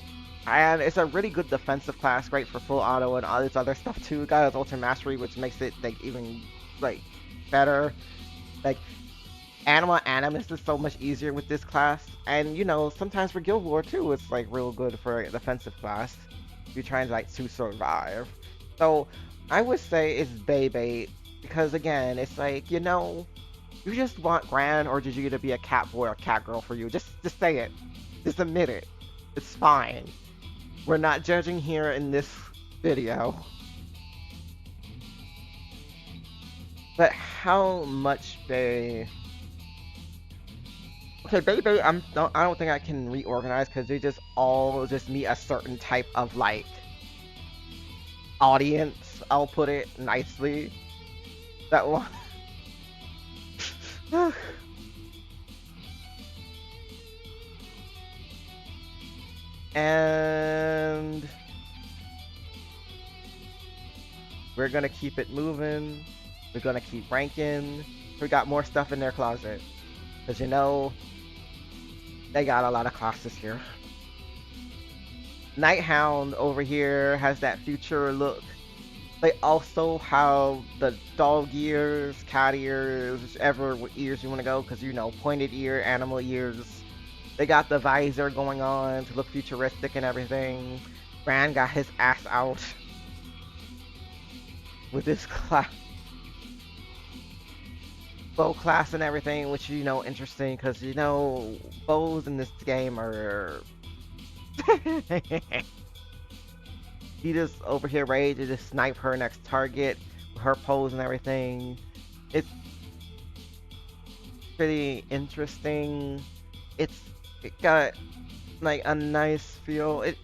And it's a really good defensive class, great for full auto and all this other stuff too. Got his ultimate mastery, which makes it like even like better. Like Anima Animus is so much easier with this class. And sometimes for Guild War too, it's like real good for a defensive class. If you're trying to survive. So I would say it's Beyblade because again, it's like, you just want Gran or Gigi to be a cat boy or cat girl for you. Just say it. Just admit it. It's fine. We're not judging here in this video. But how much they... Okay, Beyblade, I don't think I can reorganize because they just all just meet a certain type of like audience. I'll put it nicely. That one. And we're gonna keep it moving. We're gonna keep ranking. We got more stuff in their closet. Because they got a lot of classes here. Nighthound over here has that future look. They also have the dog ears, cat ears, whichever ears you want to go, because pointed ear, animal ears. They got the visor going on to look futuristic and everything. Gran got his ass out with this class. Bow class and everything, which interesting, because bows in this game are... He just over here ready to just snipe her next target, her pose and everything. It's pretty interesting. It's It got like a nice feel. It's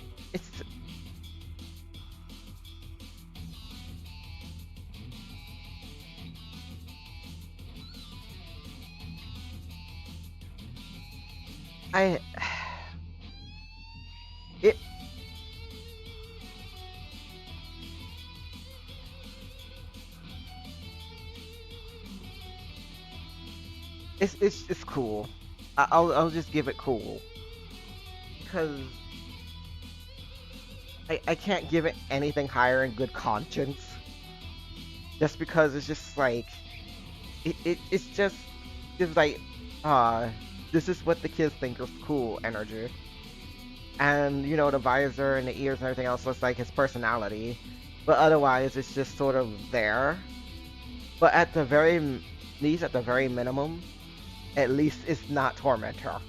I it it's cool. I'll just give it cool because I can't give it anything higher in good conscience just because it's just like it's just gives like uh this is what the kids think is cool energy. And the visor and the ears and everything else looks like his personality, but otherwise it's just sort of there. But at the least, at the very minimum, at least it's not Tormentor.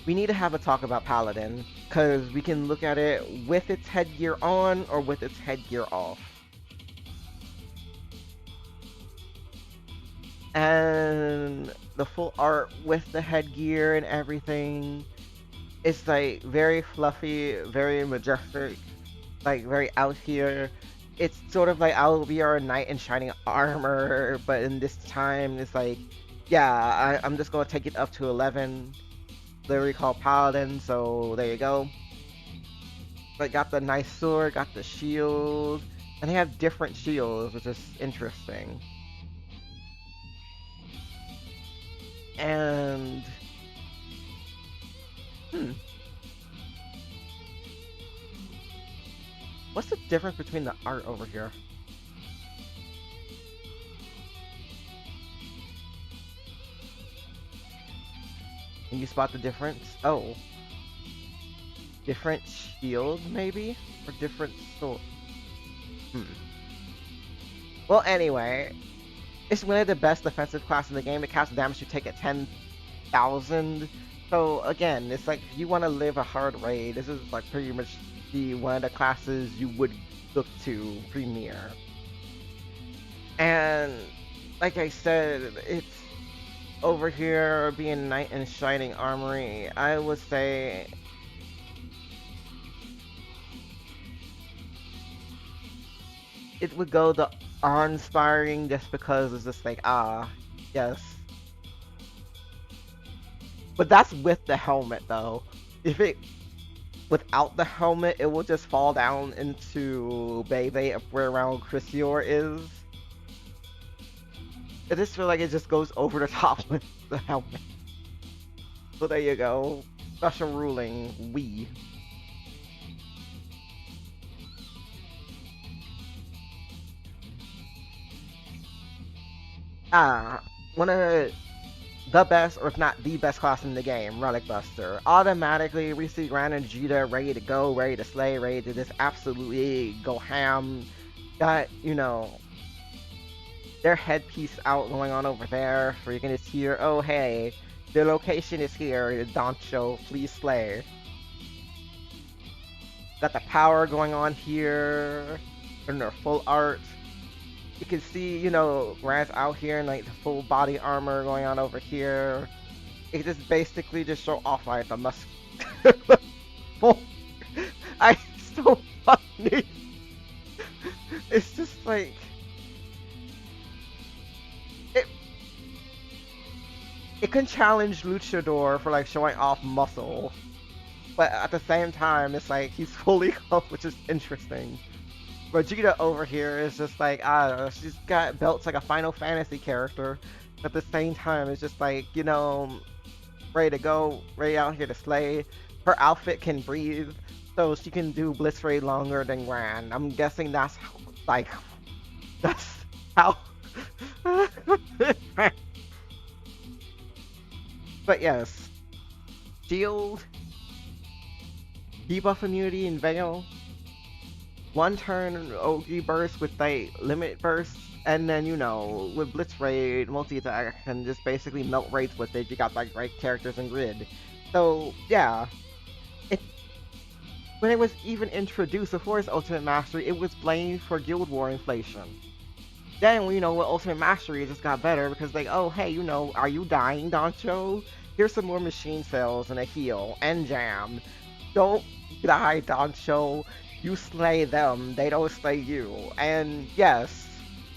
We need to have a talk about Paladin because we can look at it with its headgear on or with its headgear off. And the full art with the headgear and everything, it's like very fluffy, very majestic, like very out here. It's sort of like I'll be our knight in shining armor, but in this time it's like, yeah, I'm just gonna take it up to 11. Literally called Paladin, so there you go. But got the nice sword, got the shield, and they have different shields, which is interesting. And hmm, what's the difference between the art over here? Can you spot the difference? Oh, different shield maybe, or different sword. Hmm. Well, anyway, it's one of the best defensive class in the game. It casts damage you take at 10,000. So again, it's like if you want to live a hard raid, this is like pretty much the one of the classes you would look to premiere. And like I said, it's over here being knight in shining armory. I would say it would go the awe-inspiring just because it's just like yes. But that's with the helmet though. If it without the helmet, it will just fall down into Bebe up where around Chrysior is. I just feel like it just goes over the top with the helmet. So there you go. Special ruling, we. One of the best, or if not the best class in the game, Relic Buster. Automatically, we see Gran and Vegeta ready to go, ready to slay, ready to just absolutely go ham. Got, their headpiece out going on over there, where you can just hear, oh hey, the location is here, Danchou, please slay. Got the power going on here, in their full art. You can see, Grant's out here in like the full body armor going on over here. It just basically just show off like the musk. I so funny. It's just like it. It can challenge Luchador for like showing off muscle, but at the same time, it's like he's fully clothed, which is interesting. Vegeta over here is just like, I don't know, she's got belts like a Final Fantasy character. At the same time, it's just like, ready to go, ready out here to slay. Her outfit can breathe, so she can do Blitz Raid longer than Gran. I'm guessing that's how, like, that's how. But yes, Shield, debuff immunity, and Veil. One turn OG burst with like limit burst, and then with Blitz Raid, multi attack, and just basically melt raids with it. You got like right characters and grid. So yeah, it when it was even introduced before its ultimate mastery, it was blamed for Guild War inflation. Then, with Ultimate Mastery, it just got better because, like, oh, hey, are you dying, Dancho? Here's some more machine cells and a heal and jam. Don't die, Dancho. You slay them, they don't slay you. And yes,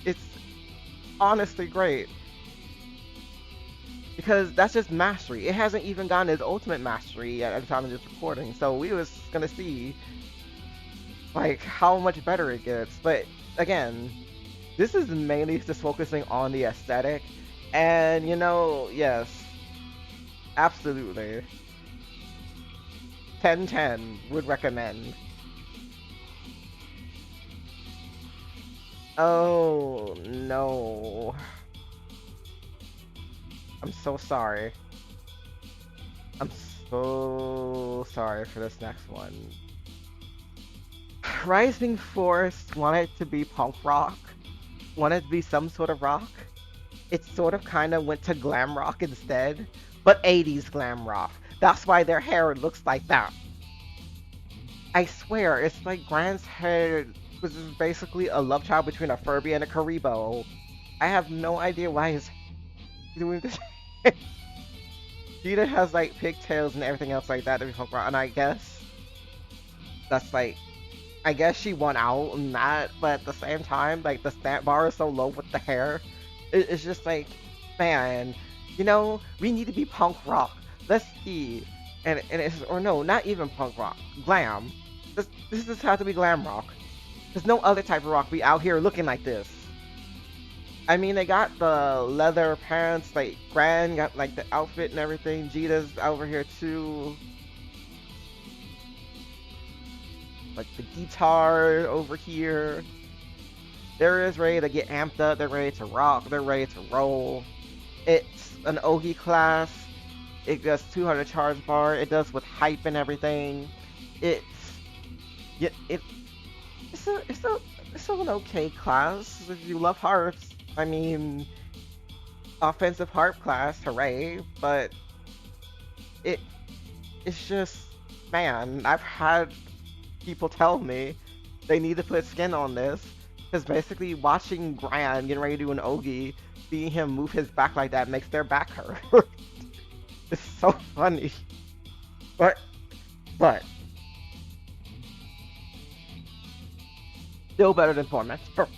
it's honestly great because that's just mastery. It hasn't even gotten its ultimate mastery yet at the time of this recording, so we was gonna see like how much better it gets. But again, this is mainly just focusing on the aesthetic, and yes, absolutely, 10/10 would recommend. Oh no, I'm so sorry. I'm so sorry for this next one. Rising Force wanted to be punk rock, wanted to be some sort of rock. It sort of kind of went to glam rock instead, but 80s glam rock. That's why their hair looks like that. I swear, it's like Grant's hair was just basically a love child between a Furby and a Karibo. I have no idea why he's doing this. Gita has like pigtails and everything else like that to be punk rock, and I guess that's like I guess she won out in that, but at the same time, like the stat bar is so low with the hair. It's just like, man, we need to be punk rock. Let's see, and it's or no, not even punk rock, glam. This just has to be glam rock. There's no other type of rock be out here looking like this. I mean, they got the leather pants, like Gran got like the outfit and everything. Jita's over here too. Like the guitar over here. They're just ready to get amped up. They're ready to rock. They're ready to roll. It's an Ogi class. It does 200 charge bar. It does with hype and everything. It's yeah, it's an okay class if you love harps. I mean, offensive harp class, hooray! But it it's just, man, I've had people tell me they need to put skin on this because basically watching Gran getting ready to do an Ogi, seeing him move his back like that makes their back hurt. It's so funny. But but still better than Tormentor.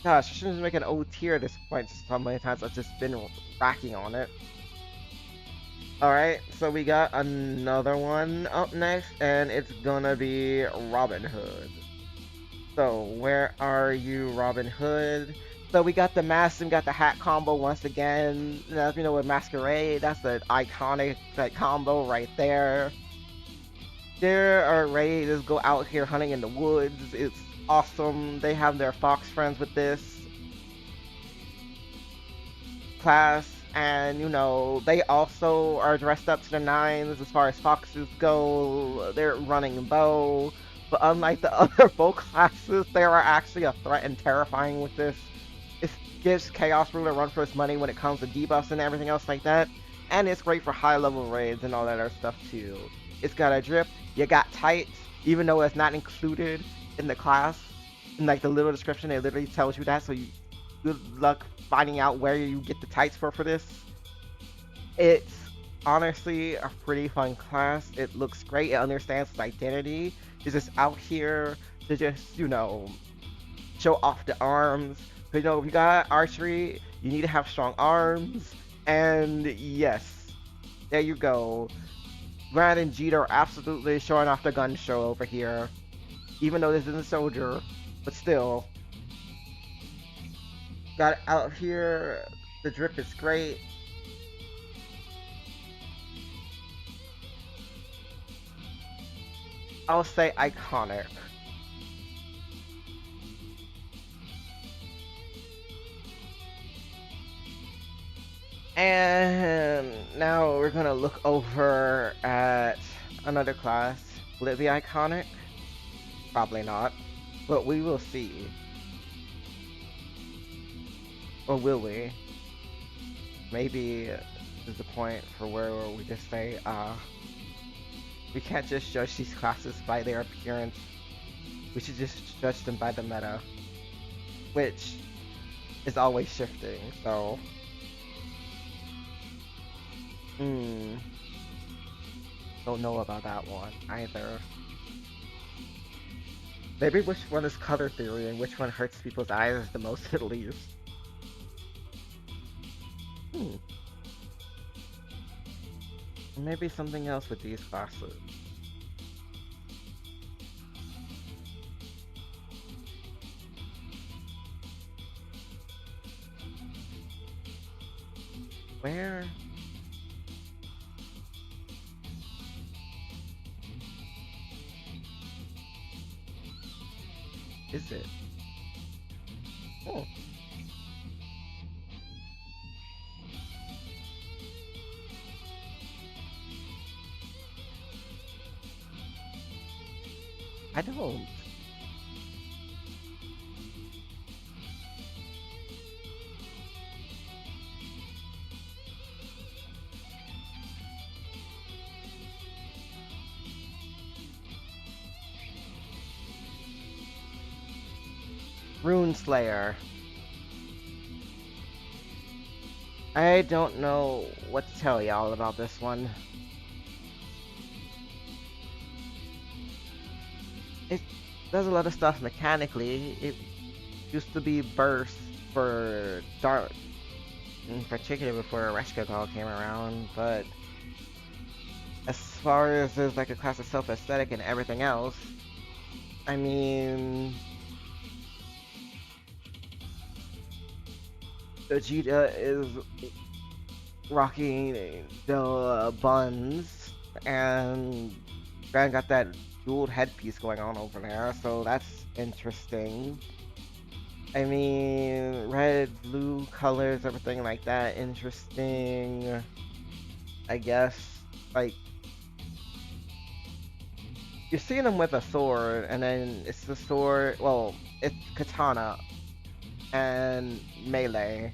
Gosh, I shouldn't make an O tier at this point. So many times I've just been racking on it. Alright, so we got another one up next, and it's gonna be Robin Hood. So, where are you, Robin Hood? So we got the mask and got the hat combo once again. As you know, with Masquerade, that's the iconic combo right there. They are ready to just go out here hunting in the woods. It's awesome. They have their fox friends with this class, and they also are dressed up to the nines as far as foxes go. They're running bow, but unlike the other bow classes, they are actually a threat and terrifying with this. It gives Chaos Ruler run for its money when it comes to debuffs and everything else like that, and it's great for high level raids and all that other stuff too. It's got a drip, you got tights, even though it's not included in the class. In like the little description, it literally tells you that, so good luck finding out where you get the tights for this. It's honestly a pretty fun class. It looks great. It understands its identity. It's just out here to just, show off the arms. But, if you got archery, you need to have strong arms. And yes, there you go. Brad and Jeter are absolutely showing off the gun show over here. Even though this isn't a soldier, but still. Got it out here. The drip is great. I'll say iconic. And now we're gonna look over at another class. Will it be iconic? Probably not, but we will see. Or will we? Maybe this is the point for where we just say, we can't just judge these classes by their appearance. We should just judge them by the meta, which is always shifting. So, hmm, don't know about that one either. Maybe which one is color theory and which one hurts people's eyes the most at least. Hmm, maybe something else with these classes. Where is it? Oh, I don't. Rune Slayer. I don't know what to tell y'all about this one. It does a lot of stuff mechanically. It used to be burst for Dark, in particular before Reshka Doll came around, but as far as there's like a class of self-aesthetic and everything else, I mean, Vegeta is rocking the buns, and Grand got that jeweled headpiece going on over there, so that's interesting. I mean, red, blue colors, everything like that, interesting. I guess, like, you're seeing them with a sword, and then it's the sword, well, it's katana and melee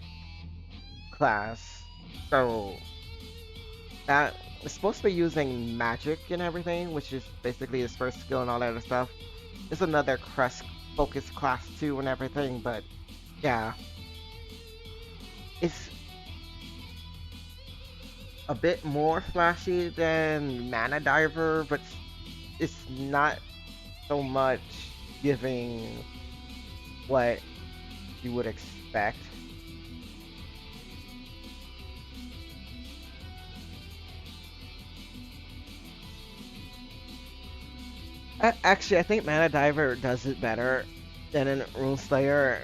class. So, that is supposed to be using magic and everything, which is basically his first skill and all that other stuff. It's another crest focus class too and everything, but yeah. It's a bit more flashy than Mana Diver, but it's not so much giving what you would expect. Actually, I think Mana Diver does it better than in Rune Slayer.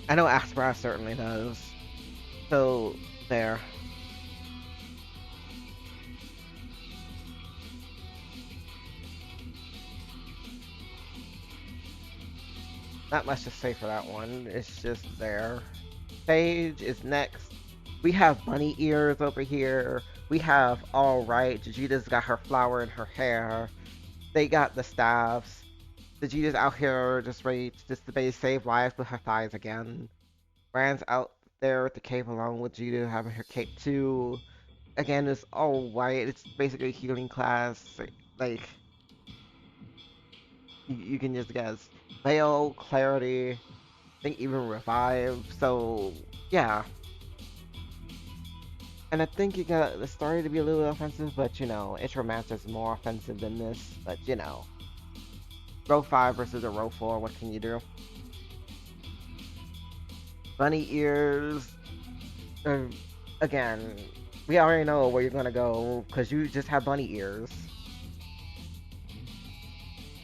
I know Aspera certainly does. So, there. Not much to say for that one. It's just there. Sage is next. We have bunny ears over here. We have Alright. Vegeta's got her flower in her hair. They got the staffs. Vegeta's out here just ready to just to save lives with her thighs again. Rand's out there with the cape along with Vegeta having her cape too. Again, it's all white. It's basically a healing class. Like, you can just guess. Veil, Clarity, I think even Revive. So, yeah. And I think you got the story to be a little offensive, but you know, Romancer's more offensive than this. But you know, row 5 versus a row 4, what can you do? Bunny ears. Uh, again, we already know where you're gonna go because you just have bunny ears.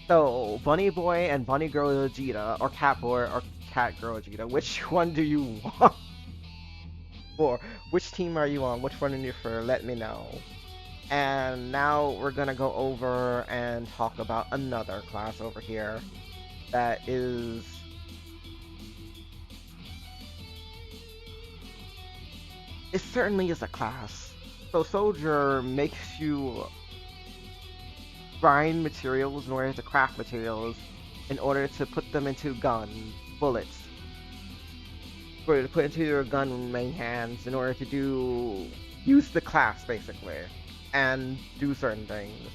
So, Bunny Boy and Bunny Girl Vegeta, or Cat Boy or Cat Girl Vegeta, which one do you want? Or which team are you on? Which one do you prefer? Let me know. And now we're gonna go over and talk about another class over here that is it certainly is a class. So Soldier makes you grind materials in order to craft materials in order to put them into bullets. For to put into your gun main hands in order to use the class basically and do certain things.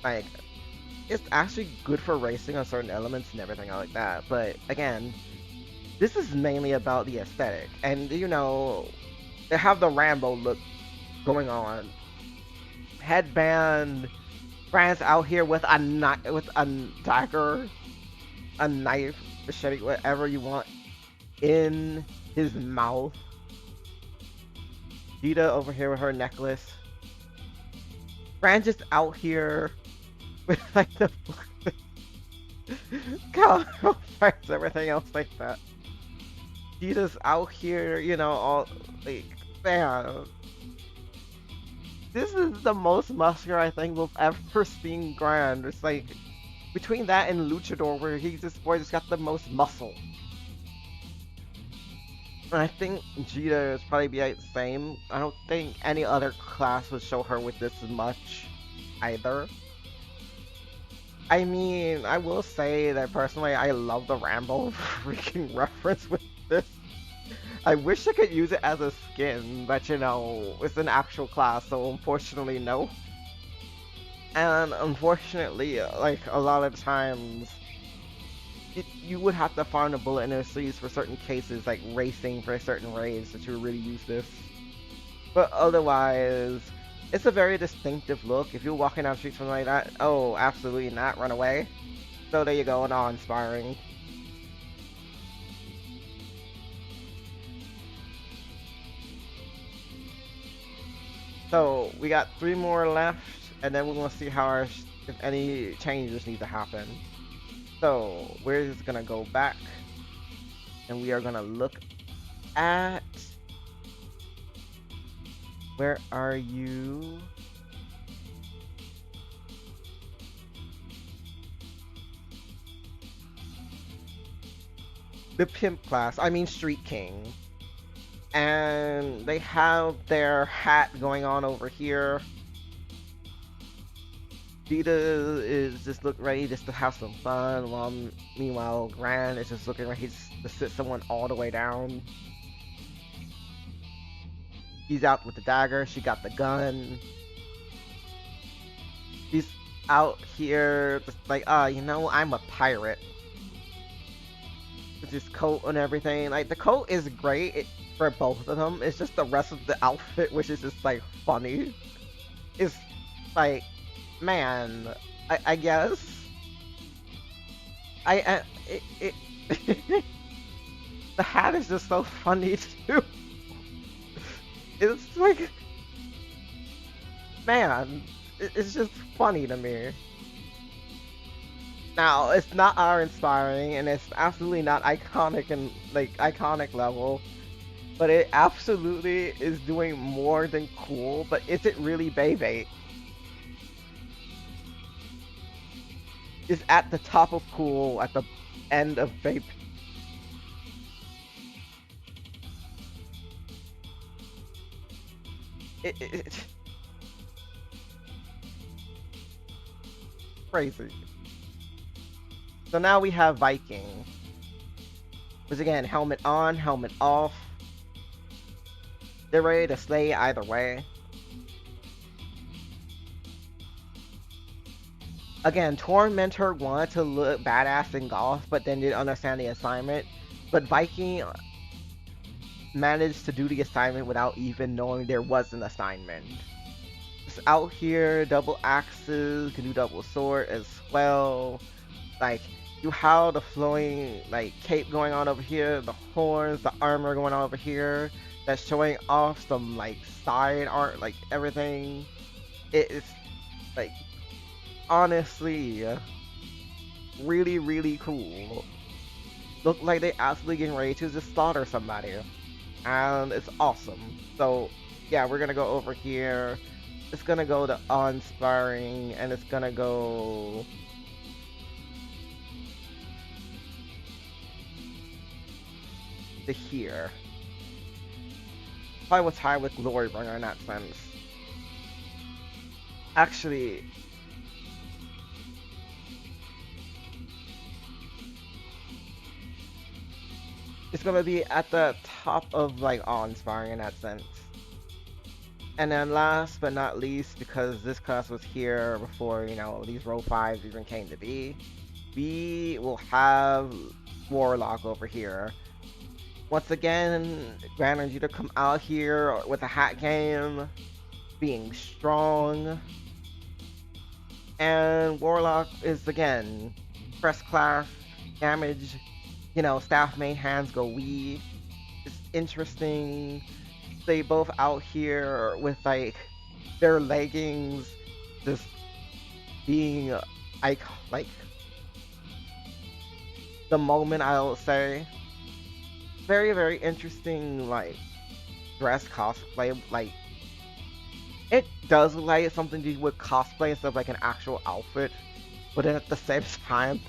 Like it's actually good for racing on certain elements and everything like that. But again, this is mainly about the aesthetic, and they have the Rambo look going on. Headband, France out here with with a dagger, a knife, machete, whatever you want, in his mouth. Dita over here with her necklace. Fran just out here with like the cowgirl fights, everything else like that. Dita's out here, all like, man, this is the most muscular I think we've ever seen Grand. It's like between that and Luchador, where this boy just got the most muscle. And I think Jita is probably be like the same. I don't think any other class would show her with this much either. I mean, I will say that personally, I love the Rambo freaking reference with this. I wish I could use it as a skin, but it's an actual class, so unfortunately, no. And unfortunately, like a lot of times, you would have to find a bullet in their sleeves for certain cases, like racing for certain raids that you would really use this. But otherwise, it's a very distinctive look. If you're walking down the street something like that, oh, absolutely not, run away. So there you go, and awe-inspiring. So we got 3 more left, and then we're gonna see if any changes need to happen. So we're just gonna go back, and we are gonna look at, where are you? The pimp class, I mean Street King. And they have their hat going on over here. Dita is just look ready just to have some fun, while meanwhile Gran is just looking ready to sit someone all the way down. He's out with the dagger, she got the gun. He's out here just like, I'm a pirate. With his coat and everything. Like, the coat is great for both of them. It's just the rest of the outfit, which is just like funny. It's like, man, I guess. It the hat is just so funny too. It's like, man, it's just funny to me. Now, it's not awe-inspiring, and it's absolutely not iconic and like iconic level, but it absolutely is doing more than cool. But is it really Beyblade? Is at the top of cool, at the end of Beyblade. It's crazy. So now we have Viking. Which again, helmet on, helmet off. They're ready to slay either way. Again, Tormentor wanted to look badass in golf, but then didn't understand the assignment. But Viking managed to do the assignment without even knowing there was an assignment. Just out here, double axes, can do double sword as well. Like, you have the flowing like cape going on over here, the horns, the armor going on over here, that's showing off some like side art, like everything. It's like honestly really, really cool. Look like they absolutely getting ready to just slaughter somebody, and it's awesome. So yeah, we're gonna go over here. It's gonna go to awe-inspiring, and it's gonna go to here. Probably was high with Glorybringer in that sense. Actually, it's gonna be at the top of like awe-inspiring in that sense. And then last but not least, because this class was here before, these row fives even came to be, we will have Warlock over here. Once again, granted you to come out here with a hat game, being strong, and Warlock is again, press class, damage, staff main hands go wee. It's interesting. They both out here with like their leggings just being like like the moment I'll say. Very, very interesting like dress cosplay. Like it does look like it's something you would cosplay instead of like an actual outfit. But then at the same time,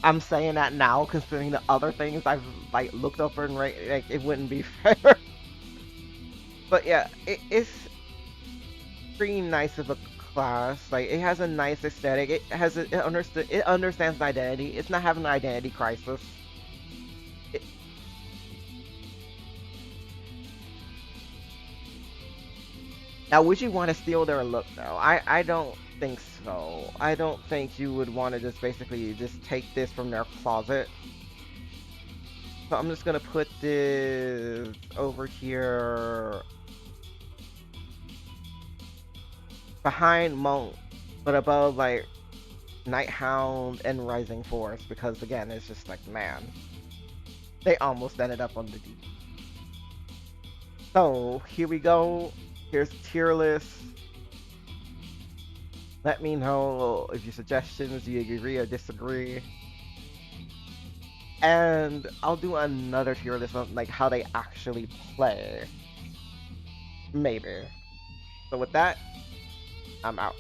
I'm saying that now considering the other things I've like looked up and like it wouldn't be fair. But yeah, it's pretty nice of a class. Like it has a nice aesthetic. It understands an identity. It's not having an identity crisis. It, Now, would you want to steal their look though? I don't think so. I don't think you would want to just basically just take this from their closet. So I'm just gonna put this over here behind Monk, but above like Nighthound and Rising Force because again, it's just like man, they almost ended up on the D. So here we go. Here's the tier list. Let me know if your suggestions, do you agree or disagree. And I'll do another tier list on like how they actually play. Maybe. So with that, I'm out.